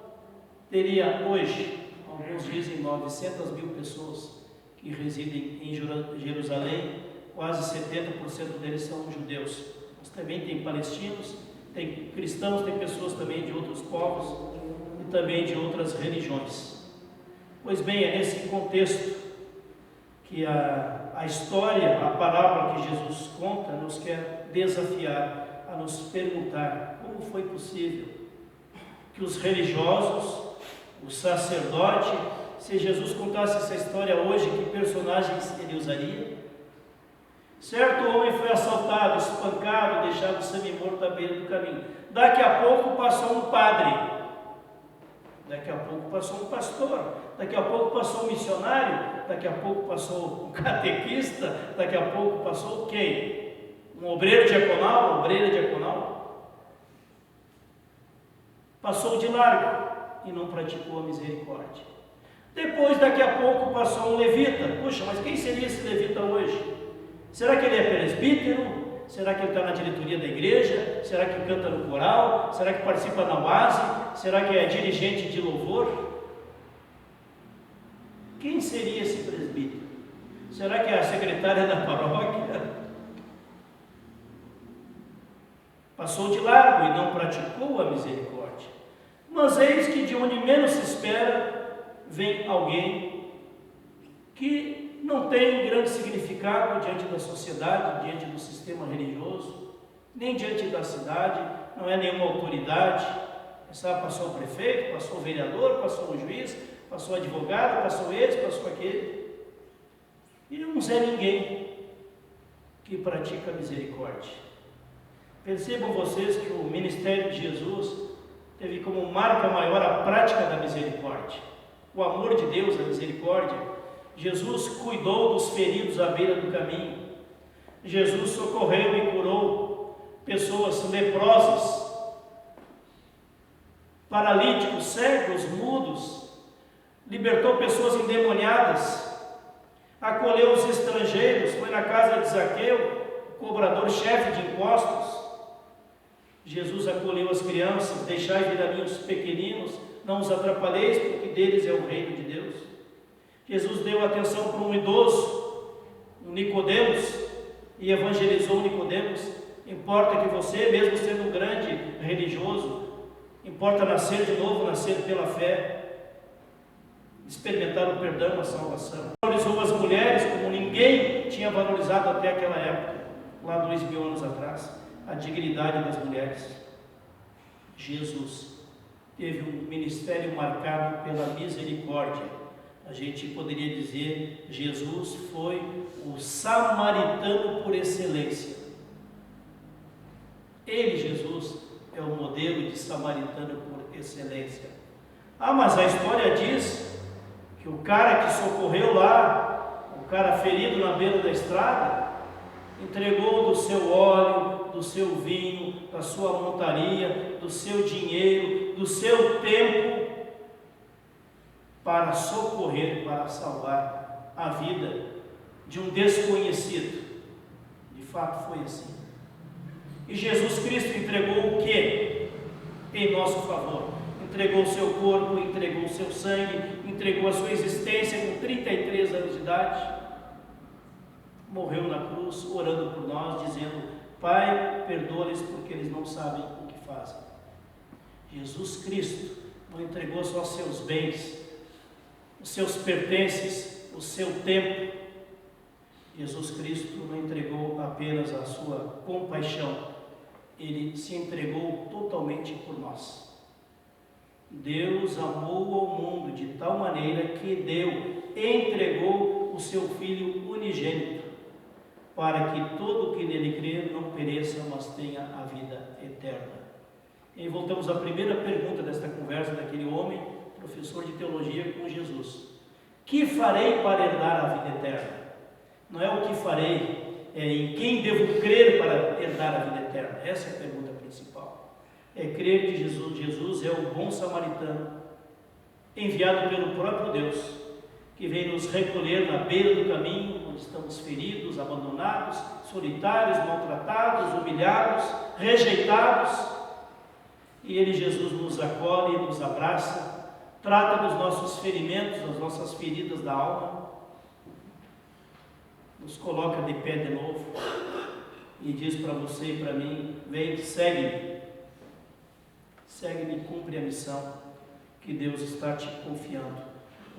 teria hoje, alguns dizem 900 mil pessoas que residem em Jerusalém, quase 70% deles são judeus. Mas também tem palestinos, tem cristãos, tem pessoas também de outros povos e também de outras religiões. Pois bem, é nesse contexto que a história, a parábola que Jesus conta, nos quer desafiar a nos perguntar como foi possível que os religiosos, o sacerdote, se Jesus contasse essa história hoje, que personagens ele usaria? Certo homem foi assaltado, espancado, deixado semi-morto à beira do caminho. Daqui a pouco passou um padre, daqui a pouco passou um pastor, daqui a pouco passou um missionário, daqui a pouco passou um catequista, daqui a pouco passou quem? Um obreiro diaconal, uma obreira diaconal. Passou de largo e não praticou a misericórdia. Depois, daqui a pouco, passou um levita. Puxa, mas quem seria esse levita hoje? Será que ele é presbítero? Será que ele está na diretoria da igreja? Será que canta no coral? Será que participa na oase? Será que é dirigente de louvor? Quem seria esse presbítero? Será que é a secretária da paróquia? Passou de largo e não praticou a misericórdia. Mas eis que de onde menos se espera, vem alguém que não tem um grande significado diante da sociedade, diante do sistema religioso, nem diante da cidade, não é nenhuma autoridade. Sabe, passou o prefeito, passou o vereador, passou o juiz, passou o advogado, passou esse, passou aquele. E não é ninguém que pratica a misericórdia. Percebam vocês que o ministério de Jesus teve como marca maior a prática da misericórdia. O amor de Deus, a misericórdia. Jesus cuidou dos feridos à beira do caminho. Jesus socorreu e curou pessoas leprosas, paralíticos, cegos, mudos. Libertou pessoas endemoniadas. Acolheu os estrangeiros. Foi na casa de Zaqueu, cobrador-chefe de impostos. Jesus acolheu as crianças. Deixai vir a mim os pequeninos, não os atrapalheis, porque deles é o reino de Deus. Jesus deu atenção para um idoso, um Nicodemos, e evangelizou Nicodemos. Importa que você, mesmo sendo um grande religioso, importa nascer de novo, nascer pela fé, experimentar o perdão, a salvação. Valorizou as mulheres como ninguém tinha valorizado até aquela época, lá 2000 anos atrás, a dignidade das mulheres. Jesus teve um ministério marcado pela misericórdia. A gente poderia dizer, Jesus foi o samaritano por excelência. Ele, Jesus, é o modelo de samaritano por excelência. Ah, mas a história diz que o cara que socorreu lá, o cara ferido na beira da estrada, entregou do seu óleo, do seu vinho, da sua montaria, do seu dinheiro, do seu tempo, para socorrer, para salvar a vida de um desconhecido. De fato foi assim. E Jesus Cristo entregou o que em nosso favor? Entregou o seu corpo, entregou o seu sangue, entregou a sua existência com 33 anos de idade. Morreu na cruz, orando por nós, dizendo: Pai, perdoa-lhes porque eles não sabem o que fazem. Jesus Cristo não entregou só seus bens, os seus pertences, o seu tempo. Jesus Cristo não entregou apenas a sua compaixão, ele se entregou totalmente por nós. Deus amou ao mundo de tal maneira que entregou o seu Filho unigênito, para que todo o que nele crê não pereça, mas tenha a vida eterna. E voltamos à primeira pergunta desta conversa daquele homem, professor de teologia, com Jesus: que farei para herdar a vida eterna? Não é o que farei, é em quem devo crer para herdar a vida eterna. Essa é a pergunta principal. É crer que Jesus é o bom samaritano, enviado pelo próprio Deus, que vem nos recolher na beira do caminho, onde estamos feridos, abandonados, solitários, maltratados, humilhados, rejeitados, e Ele, Jesus, nos acolhe, nos abraça, trata dos nossos ferimentos, das nossas feridas da alma, nos coloca de pé de novo e diz para você e para mim: vem, segue-me, segue-me, cumpre a missão que Deus está te confiando.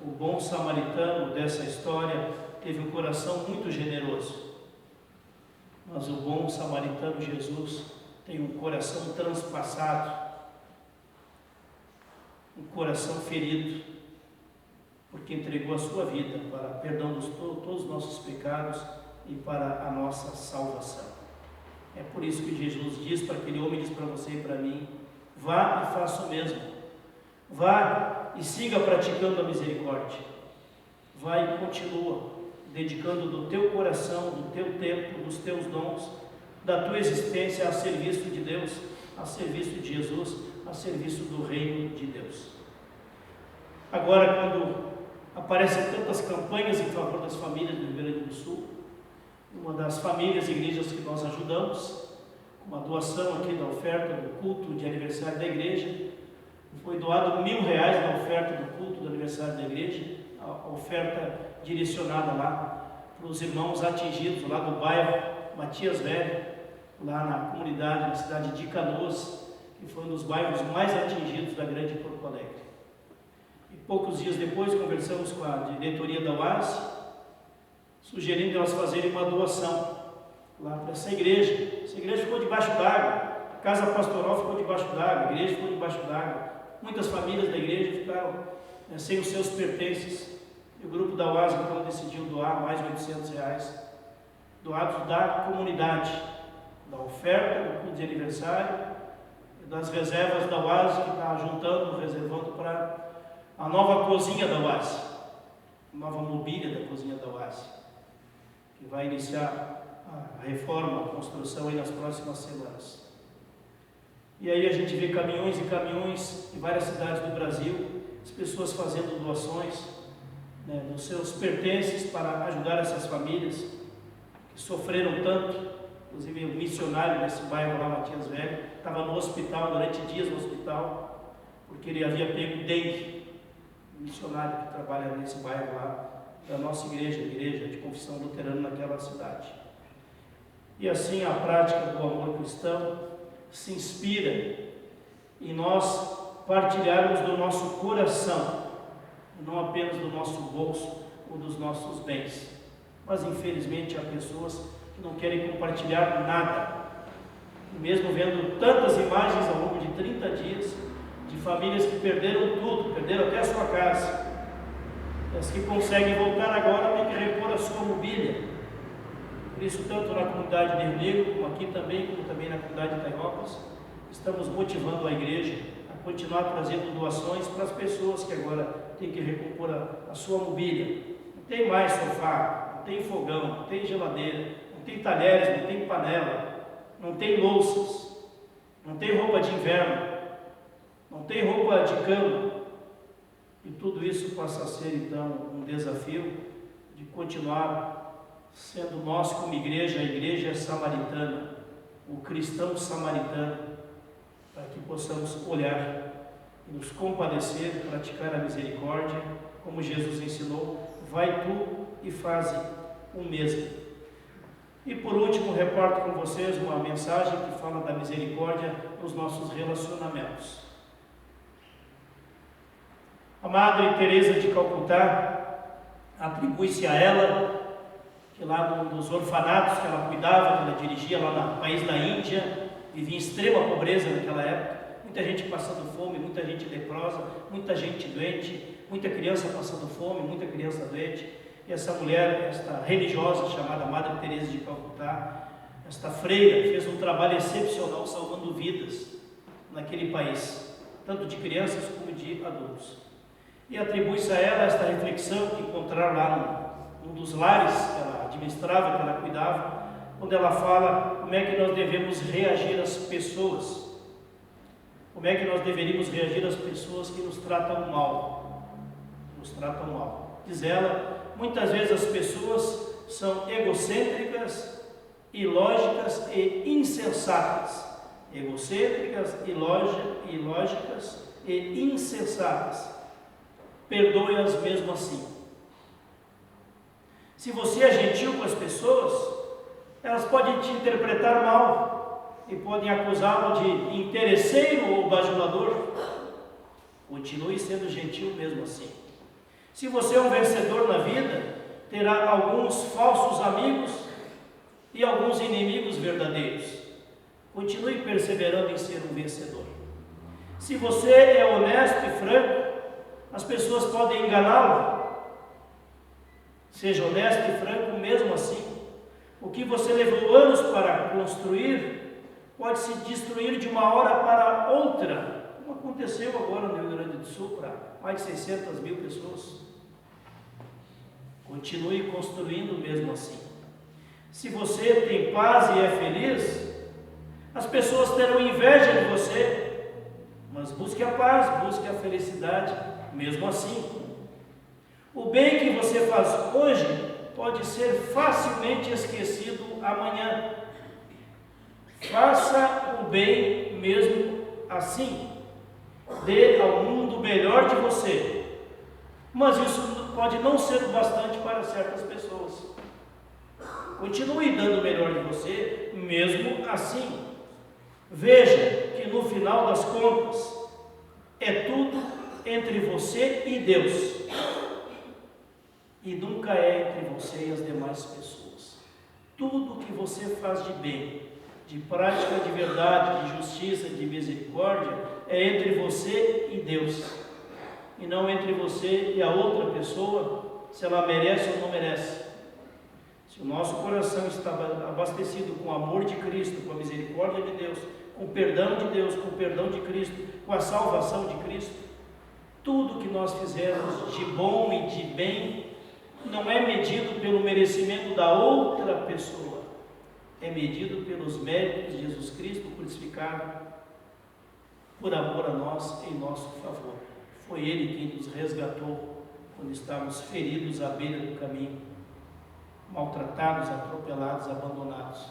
O bom samaritano dessa história teve um coração muito generoso, mas o bom samaritano Jesus tem um coração transpassado, um coração ferido, porque entregou a sua vida para perdão de todos os nossos pecados e para a nossa salvação. É por isso que Jesus diz para aquele homem, diz para você e para mim: vá e faça o mesmo. Vá e siga praticando a misericórdia. Vá e continua dedicando do teu coração, do teu tempo, dos teus dons, da tua existência a serviço de Deus, a serviço de Jesus, a serviço do reino de Deus. Agora, quando aparecem tantas campanhas em favor das famílias do Rio Grande do Sul, uma das famílias e igrejas que nós ajudamos, uma doação aqui da oferta do culto de aniversário da igreja, foi doado R$1.000 na oferta do culto do aniversário da igreja, a oferta direcionada lá para os irmãos atingidos lá do bairro Matias Velho, lá na comunidade, na cidade de Canoas, que foi um dos bairros mais atingidos da grande Porto Alegre. E poucos dias depois conversamos com a diretoria da UAS, sugerindo elas fazerem uma doação lá para essa igreja. Essa igreja ficou debaixo d'água, a casa pastoral ficou debaixo d'água, a igreja ficou debaixo d'água. Muitas famílias da igreja ficaram sem os seus pertences. E o grupo da UAS então decidiu doar mais R$800, doados da comunidade, da oferta do culto de aniversário e das reservas da UAS, que está juntando, reservando para a nova cozinha da UAS, a nova mobília da cozinha da UAS, que vai iniciar a reforma, a construção aí nas próximas semanas. E aí a gente vê caminhões e caminhões em várias cidades do Brasil, as pessoas fazendo doações, dos seus pertences para ajudar essas famílias que sofreram tanto. Inclusive o missionário desse bairro lá, Matias Velho, estava no hospital, durante dias no hospital, porque ele havia pego dengue. Um missionário que trabalha nesse bairro lá, da nossa igreja, igreja de confissão luterana naquela cidade. E assim a prática do amor cristão se inspira em nós partilharmos do nosso coração, não apenas do nosso bolso ou dos nossos bens. Mas infelizmente há pessoas que não querem compartilhar nada. E mesmo vendo tantas imagens ao longo de 30 dias de famílias que perderam tudo, perderam até a sua casa, as que conseguem voltar agora têm que repor a sua mobília. Por isso, tanto na comunidade de Rio Negro, como aqui também, como também na comunidade de Tainópolis, estamos motivando a igreja a continuar trazendo doações para as pessoas que agora têm que recompor a sua mobília. Não tem mais sofá, não tem fogão, não tem geladeira, não tem talheres, não tem panela, não tem louças, não tem roupa de inverno, não tem roupa de cama. E tudo isso passa a ser então um desafio de continuar sendo nós como igreja, a igreja samaritana, o cristão samaritano, para que possamos olhar e nos compadecer, praticar a misericórdia, como Jesus ensinou: vai tu e faze o mesmo. E por último, reparto com vocês uma mensagem que fala da misericórdia nos nossos relacionamentos. A Madre Teresa de Calcutá, atribui-se a ela que lá nos orfanatos que ela cuidava, que ela dirigia lá no país da Índia, vivia em extrema pobreza naquela época, muita gente passando fome, muita gente leprosa, muita gente doente, muita criança passando fome, muita criança doente. E essa mulher, esta religiosa chamada Madre Teresa de Calcutá, esta freira, fez um trabalho excepcional salvando vidas naquele país, tanto de crianças como de adultos. E atribui-se a ela esta reflexão que encontraram lá num dos lares que ela administrava, que ela cuidava, quando ela fala como é que nós devemos reagir às pessoas, como é que nós deveríamos reagir às pessoas que nos tratam mal, Diz ela, muitas vezes as pessoas são egocêntricas, ilógicas e insensatas, egocêntricas, ilógicas e insensatas. Perdoe-as mesmo assim. Se você é gentil com as pessoas, elas podem te interpretar mal e podem acusá-lo de interesseiro ou bajulador. Continue sendo gentil mesmo assim. Se você é um vencedor na vida, terá alguns falsos amigos e alguns inimigos verdadeiros. Continue perseverando em ser um vencedor. Se você é honesto e franco, as pessoas podem enganá-lo. Seja honesto e franco mesmo assim. O que você levou anos para construir pode se destruir de uma hora para outra, como aconteceu agora no Rio Grande do Sul para mais de 600 mil pessoas. Continue construindo mesmo assim. Se você tem paz e é feliz, as pessoas terão inveja de você, mas busque a paz, busque a felicidade mesmo assim. O bem que você faz hoje pode ser facilmente esquecido amanhã. Faça o bem mesmo assim. Dê ao mundo o melhor de você. Mas isso pode não ser o bastante para certas pessoas. Continue dando o melhor de você, mesmo assim. Veja que no final das contas, é tudo entre você e Deus. E nunca é entre você e as demais pessoas. Tudo que você faz de bem, de prática de verdade, de justiça, de misericórdia, é entre você e Deus. E não entre você e a outra pessoa, se ela merece ou não merece. Se o nosso coração está abastecido com o amor de Cristo, com a misericórdia de Deus, com o perdão de Deus, com o perdão de Cristo, com a salvação de Cristo, tudo que nós fizermos de bom e de bem não é medido pelo merecimento da outra pessoa, é medido pelos méritos de Jesus Cristo crucificado por amor a nós em nosso favor. Foi Ele quem nos resgatou quando estávamos feridos à beira do caminho, maltratados, atropelados, abandonados.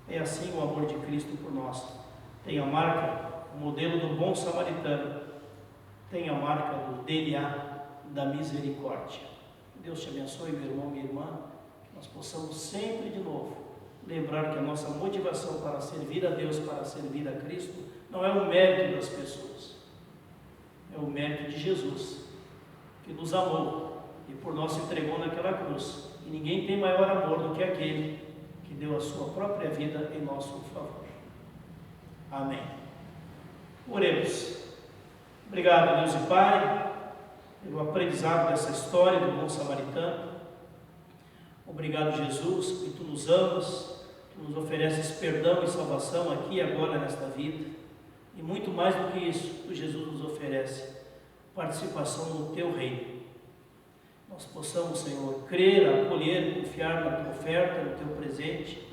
É assim o amor de Cristo por nós. Tem a marca, o modelo do bom samaritano, tem a marca do DNA da misericórdia. Deus te abençoe, meu irmão, minha irmã, que nós possamos sempre de novo lembrar que a nossa motivação para servir a Deus, para servir a Cristo, não é o mérito das pessoas, é o mérito de Jesus, que nos amou e por nós se entregou naquela cruz. E ninguém tem maior amor do que aquele que deu a sua própria vida em nosso favor. Amém. Oremos. Obrigado, Deus e Pai, pelo aprendizado dessa história do bom samaritano. Obrigado, Jesus, que Tu nos amas, Tu nos ofereces perdão e salvação aqui e agora nesta vida. E muito mais do que isso, Tu, Jesus, nos oferece participação no Teu reino. Nós possamos, Senhor, crer, acolher, confiar na Tua oferta, no Teu presente,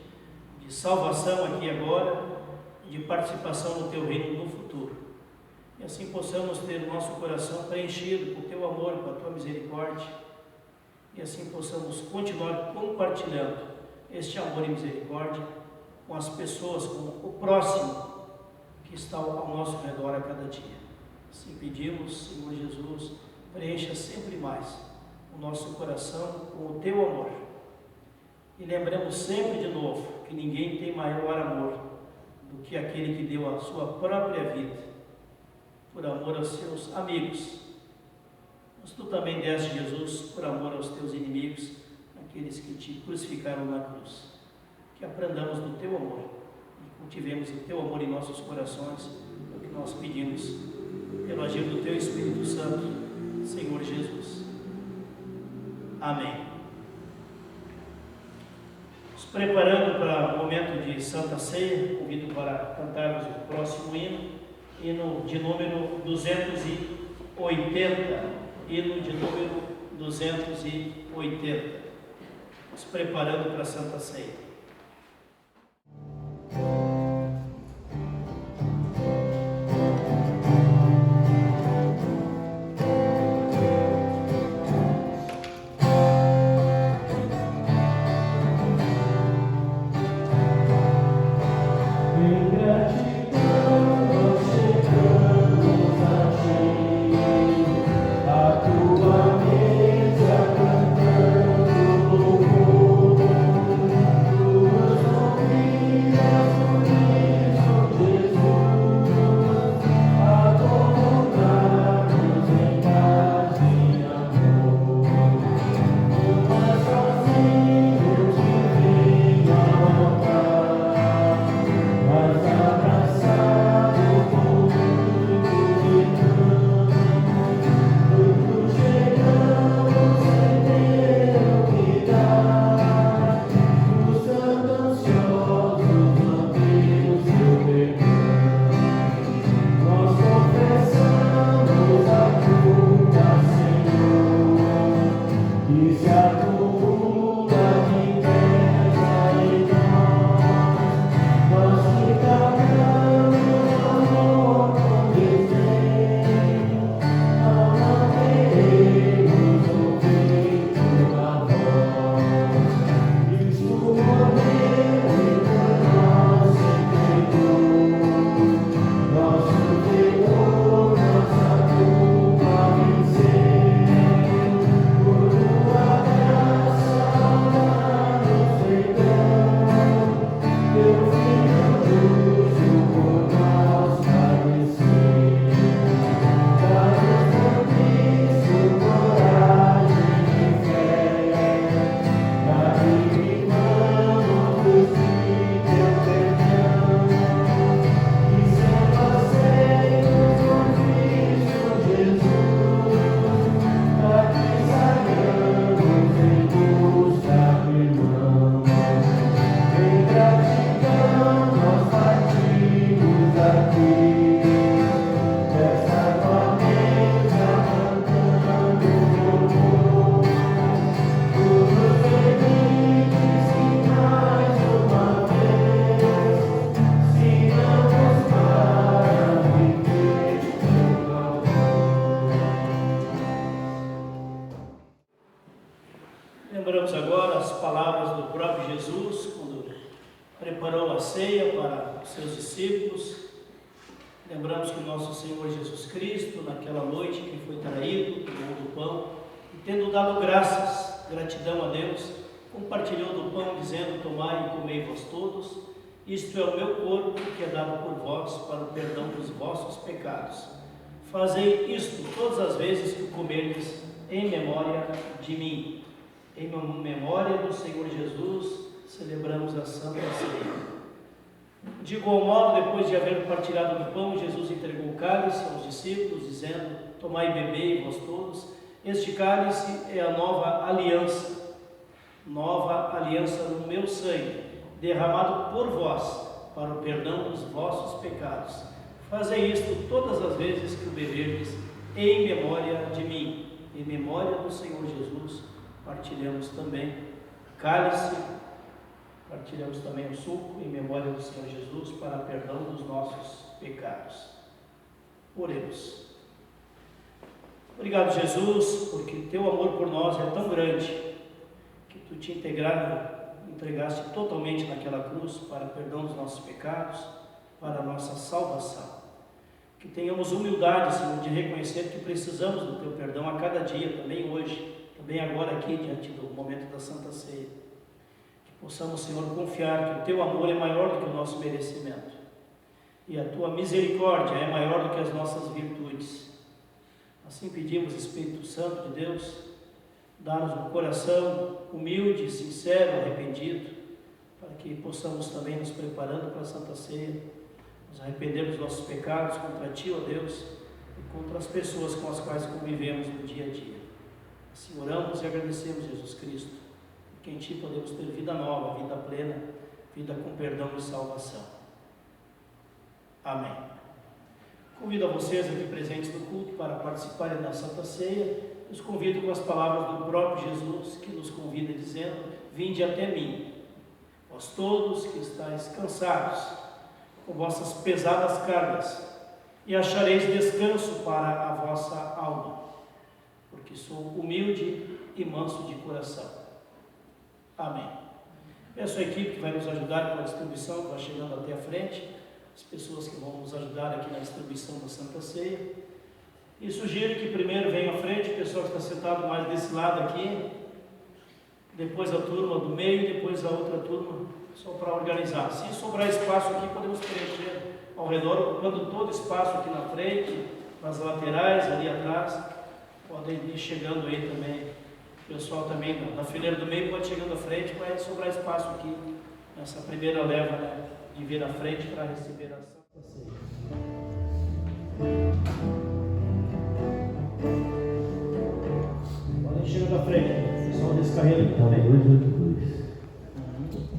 de salvação aqui e agora, e de participação no Teu reino no futuro. E assim possamos ter o nosso coração preenchido com o Teu amor, com a Tua misericórdia, e assim possamos continuar compartilhando este amor e misericórdia com as pessoas, com o próximo que está ao nosso redor a cada dia. Assim pedimos, Senhor Jesus, preencha sempre mais o nosso coração com o Teu amor. E lembramos sempre de novo que ninguém tem maior amor do que aquele que deu a sua própria vida por amor aos seus amigos. Mas Tu também deste, Jesus, por amor aos Teus inimigos, aqueles que Te crucificaram na cruz. Que aprendamos do Teu amor e cultivemos o Teu amor em nossos corações, é o que nós pedimos, pelo agir do Teu Espírito Santo, Senhor Jesus. Amém. Nos preparando para o momento de Santa Ceia, convido para cantarmos o próximo hino de número 280, hino de número 280, nos preparando para a Santa Ceia. Em gratidão as palavras do próprio Jesus, quando preparou a ceia para os seus discípulos. Lembramos que o nosso Senhor Jesus Cristo, naquela noite que foi traído, tomou do pão, e tendo dado gratidão a Deus, compartilhou do pão, dizendo: tomai e comei vós todos, isto é o meu corpo, que é dado por vós para o perdão dos vossos pecados. Fazei isto todas as vezes que o comerdes, em memória de mim. Em memória do Senhor Jesus, celebramos a Santa Ceia. De igual modo, depois de haver partilhado do pão, Jesus entregou o cálice aos discípulos, dizendo: tomai e bebei vós todos, este cálice é a nova aliança no meu sangue, derramado por vós, para o perdão dos vossos pecados. Fazei isto todas as vezes que o beberdes, em memória de mim. Em memória do Senhor Jesus, partilhamos também o cálice, partilhamos também o suco, em memória do Senhor Jesus, para o perdão dos nossos pecados. Oremos. Obrigado, Jesus, porque teu amor por nós é tão grande, que tu te entregaste totalmente naquela cruz para o perdão dos nossos pecados, para a nossa salvação. Que tenhamos humildade, Senhor, de reconhecer que precisamos do teu perdão a cada dia, também hoje, também agora aqui, diante do momento da Santa Ceia. Que possamos, Senhor, confiar que o teu amor é maior do que o nosso merecimento, e a tua misericórdia é maior do que as nossas virtudes. Assim pedimos, Espírito Santo de Deus, dá-nos um coração humilde, sincero, arrependido, para que possamos também, nos preparando para a Santa Ceia, nos arrepender dos nossos pecados contra ti, ó Deus, e contra as pessoas com as quais convivemos no dia a dia. Assim oramos e agradecemos, Jesus Cristo, porque em ti podemos ter vida nova, vida plena, vida com perdão e salvação. Amém. Convido a vocês aqui presentes no culto para participarem da Santa Ceia. Os convido com as palavras do próprio Jesus, que nos convida dizendo: vinde até mim, vós todos que estáis cansados, com vossas pesadas cargas, e achareis descanso para a vossa alma, porque sou humilde e manso de coração. Amém. Peço à equipe que vai nos ajudar com a distribuição, que vai chegando até a frente, as pessoas que vão nos ajudar aqui na distribuição da Santa Ceia. E sugiro que primeiro venha à frente o pessoal que está sentado mais desse lado aqui, depois a turma do meio, depois a outra turma, só para organizar. Se sobrar espaço aqui, podemos preencher ao redor, ocupando todo o espaço aqui na frente, nas laterais, ali atrás. Podem ir chegando aí também. O pessoal também na fileira do meio pode ir chegando à frente, vai sobrar espaço aqui nessa primeira leva, né, de vir à frente para receber a Santa Ceia. Podem chegar à frente, o pessoal desse carreiro aqui também. Salvação.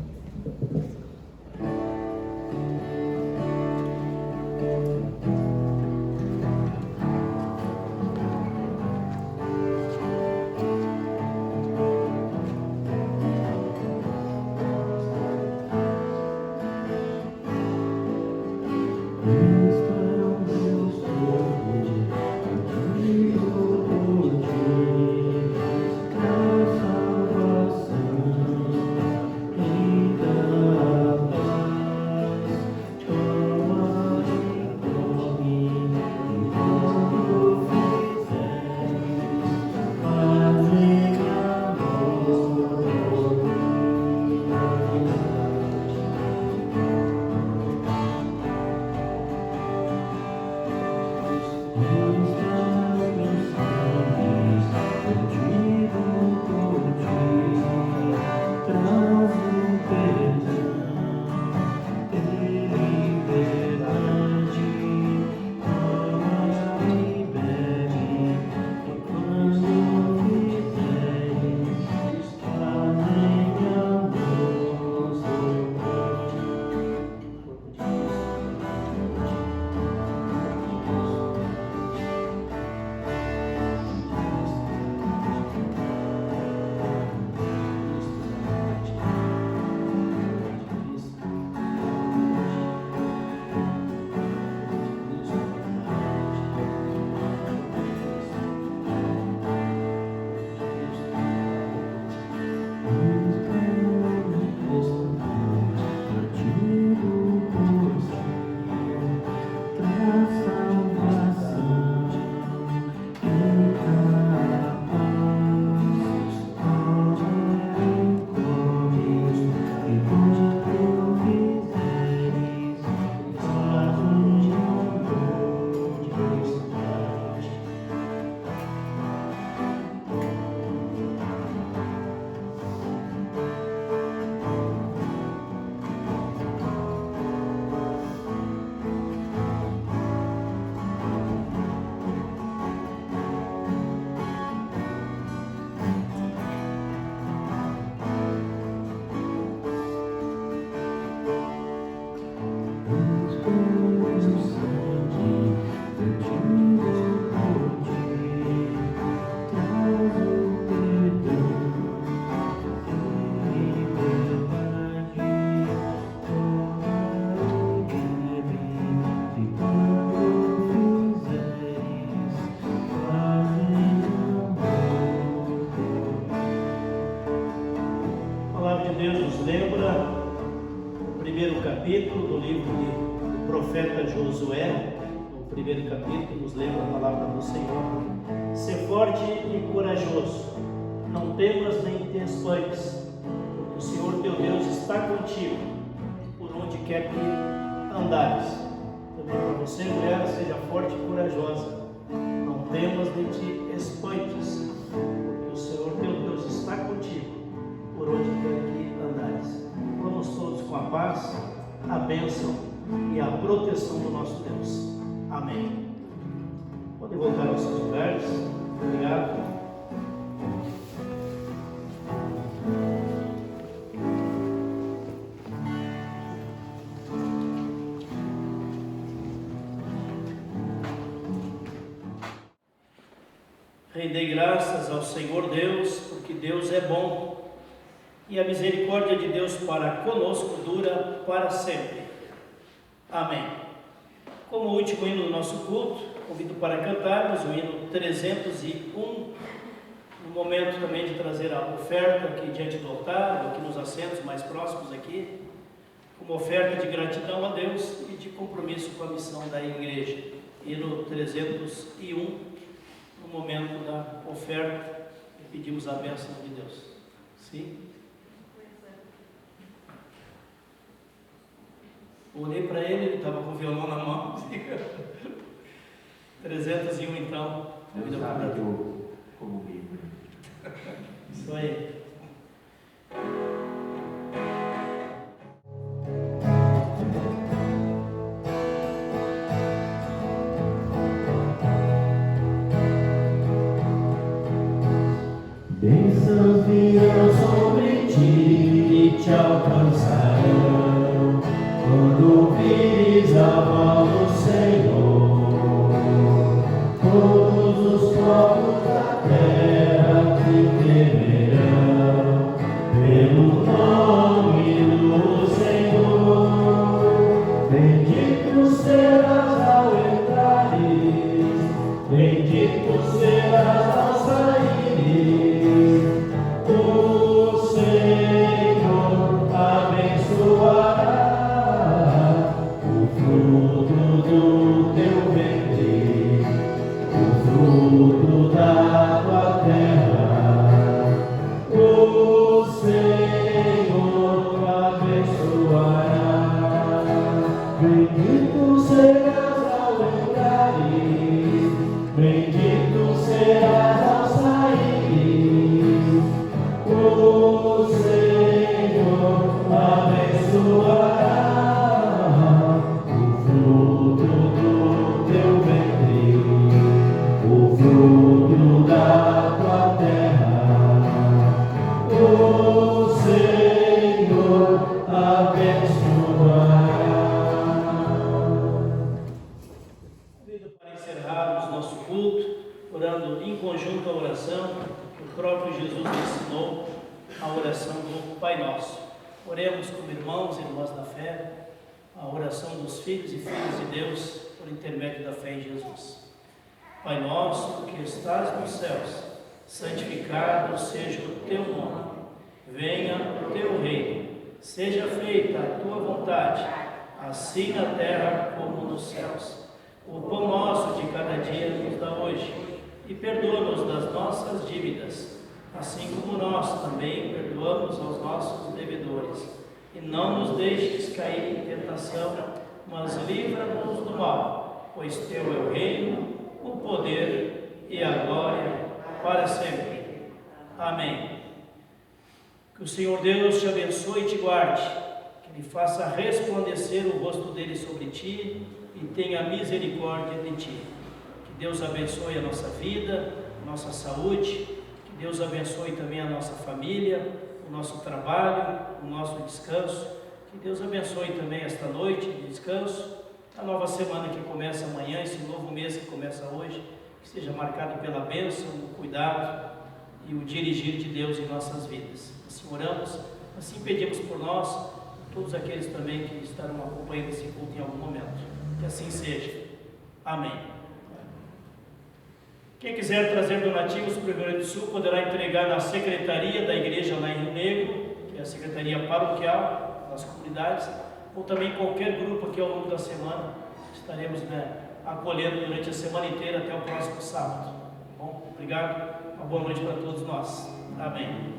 palavra de Deus nos lembra o primeiro capítulo do livro do profeta Josué. O primeiro capítulo nos lembra a palavra do Senhor. Ser forte e corajoso, não temas nem te espantes, porque o Senhor teu Deus está contigo por onde quer que andares. Também para você, mulher, seja forte e corajosa, não temas nem te espantes, porque o Senhor teu Deus está contigo por onde quer que andares. Vamos todos com a paz, a bênção e a proteção do nosso Deus. Amém. Podem voltar aos seus lugares. Obrigado. Rendei graças ao Senhor Deus, porque Deus é bom, e a misericórdia de Deus para conosco dura para sempre. Amém. Como último hino do nosso culto, convido para cantarmos o hino 301, no momento também de trazer a oferta aqui diante do altar, aqui nos assentos mais próximos aqui, como oferta de gratidão a Deus e de compromisso com a missão da igreja. Hino 301. No momento da oferta, pedimos a bênção de Deus. Sim? Olhei para ele estava com o violão na mão. 301 então. Deus sabe que eu comungo. Isso aí. Bênçãos virão sobre ti e te alcançarão quando ouvires a voz do Senhor. Todos os povos da terra te temerão pelo nome do Senhor. Bendito serás ao entrares, bendito serás ao saíres. Pai nosso, que estás nos céus, santificado seja o teu nome. Venha o teu reino. Seja feita a tua vontade, assim na terra como nos céus. O pão nosso de cada dia nos dá hoje, e perdoa-nos das nossas dívidas, assim como nós também perdoamos aos nossos devedores. E não nos deixes cair em tentação, mas livra-nos do mal, pois teu é o reino, o poder e a glória para sempre. Amém. Que o Senhor Deus te abençoe e te guarde, que Ele faça resplandecer o rosto dele sobre ti e tenha misericórdia de ti. Que Deus abençoe a nossa vida, a nossa saúde, que Deus abençoe também a nossa família, o nosso trabalho, o nosso descanso. Que Deus abençoe também esta noite de descanso, a nova semana que começa amanhã, esse novo mês que começa hoje, que seja marcado pela bênção, o cuidado e o dirigir de Deus em nossas vidas. Assim oramos, assim pedimos por nós, todos aqueles também que estarão acompanhando esse culto em algum momento. Que assim seja. Amém. Quem quiser trazer donativos para o Rio Grande do Sul poderá entregar na secretaria da igreja lá em Rio Negro, que é a Secretaria Paroquial das comunidades, ou também qualquer grupo aqui ao longo da semana. Estaremos, acolhendo durante a semana inteira até o próximo sábado. Bom, obrigado, uma boa noite para todos nós. Amém.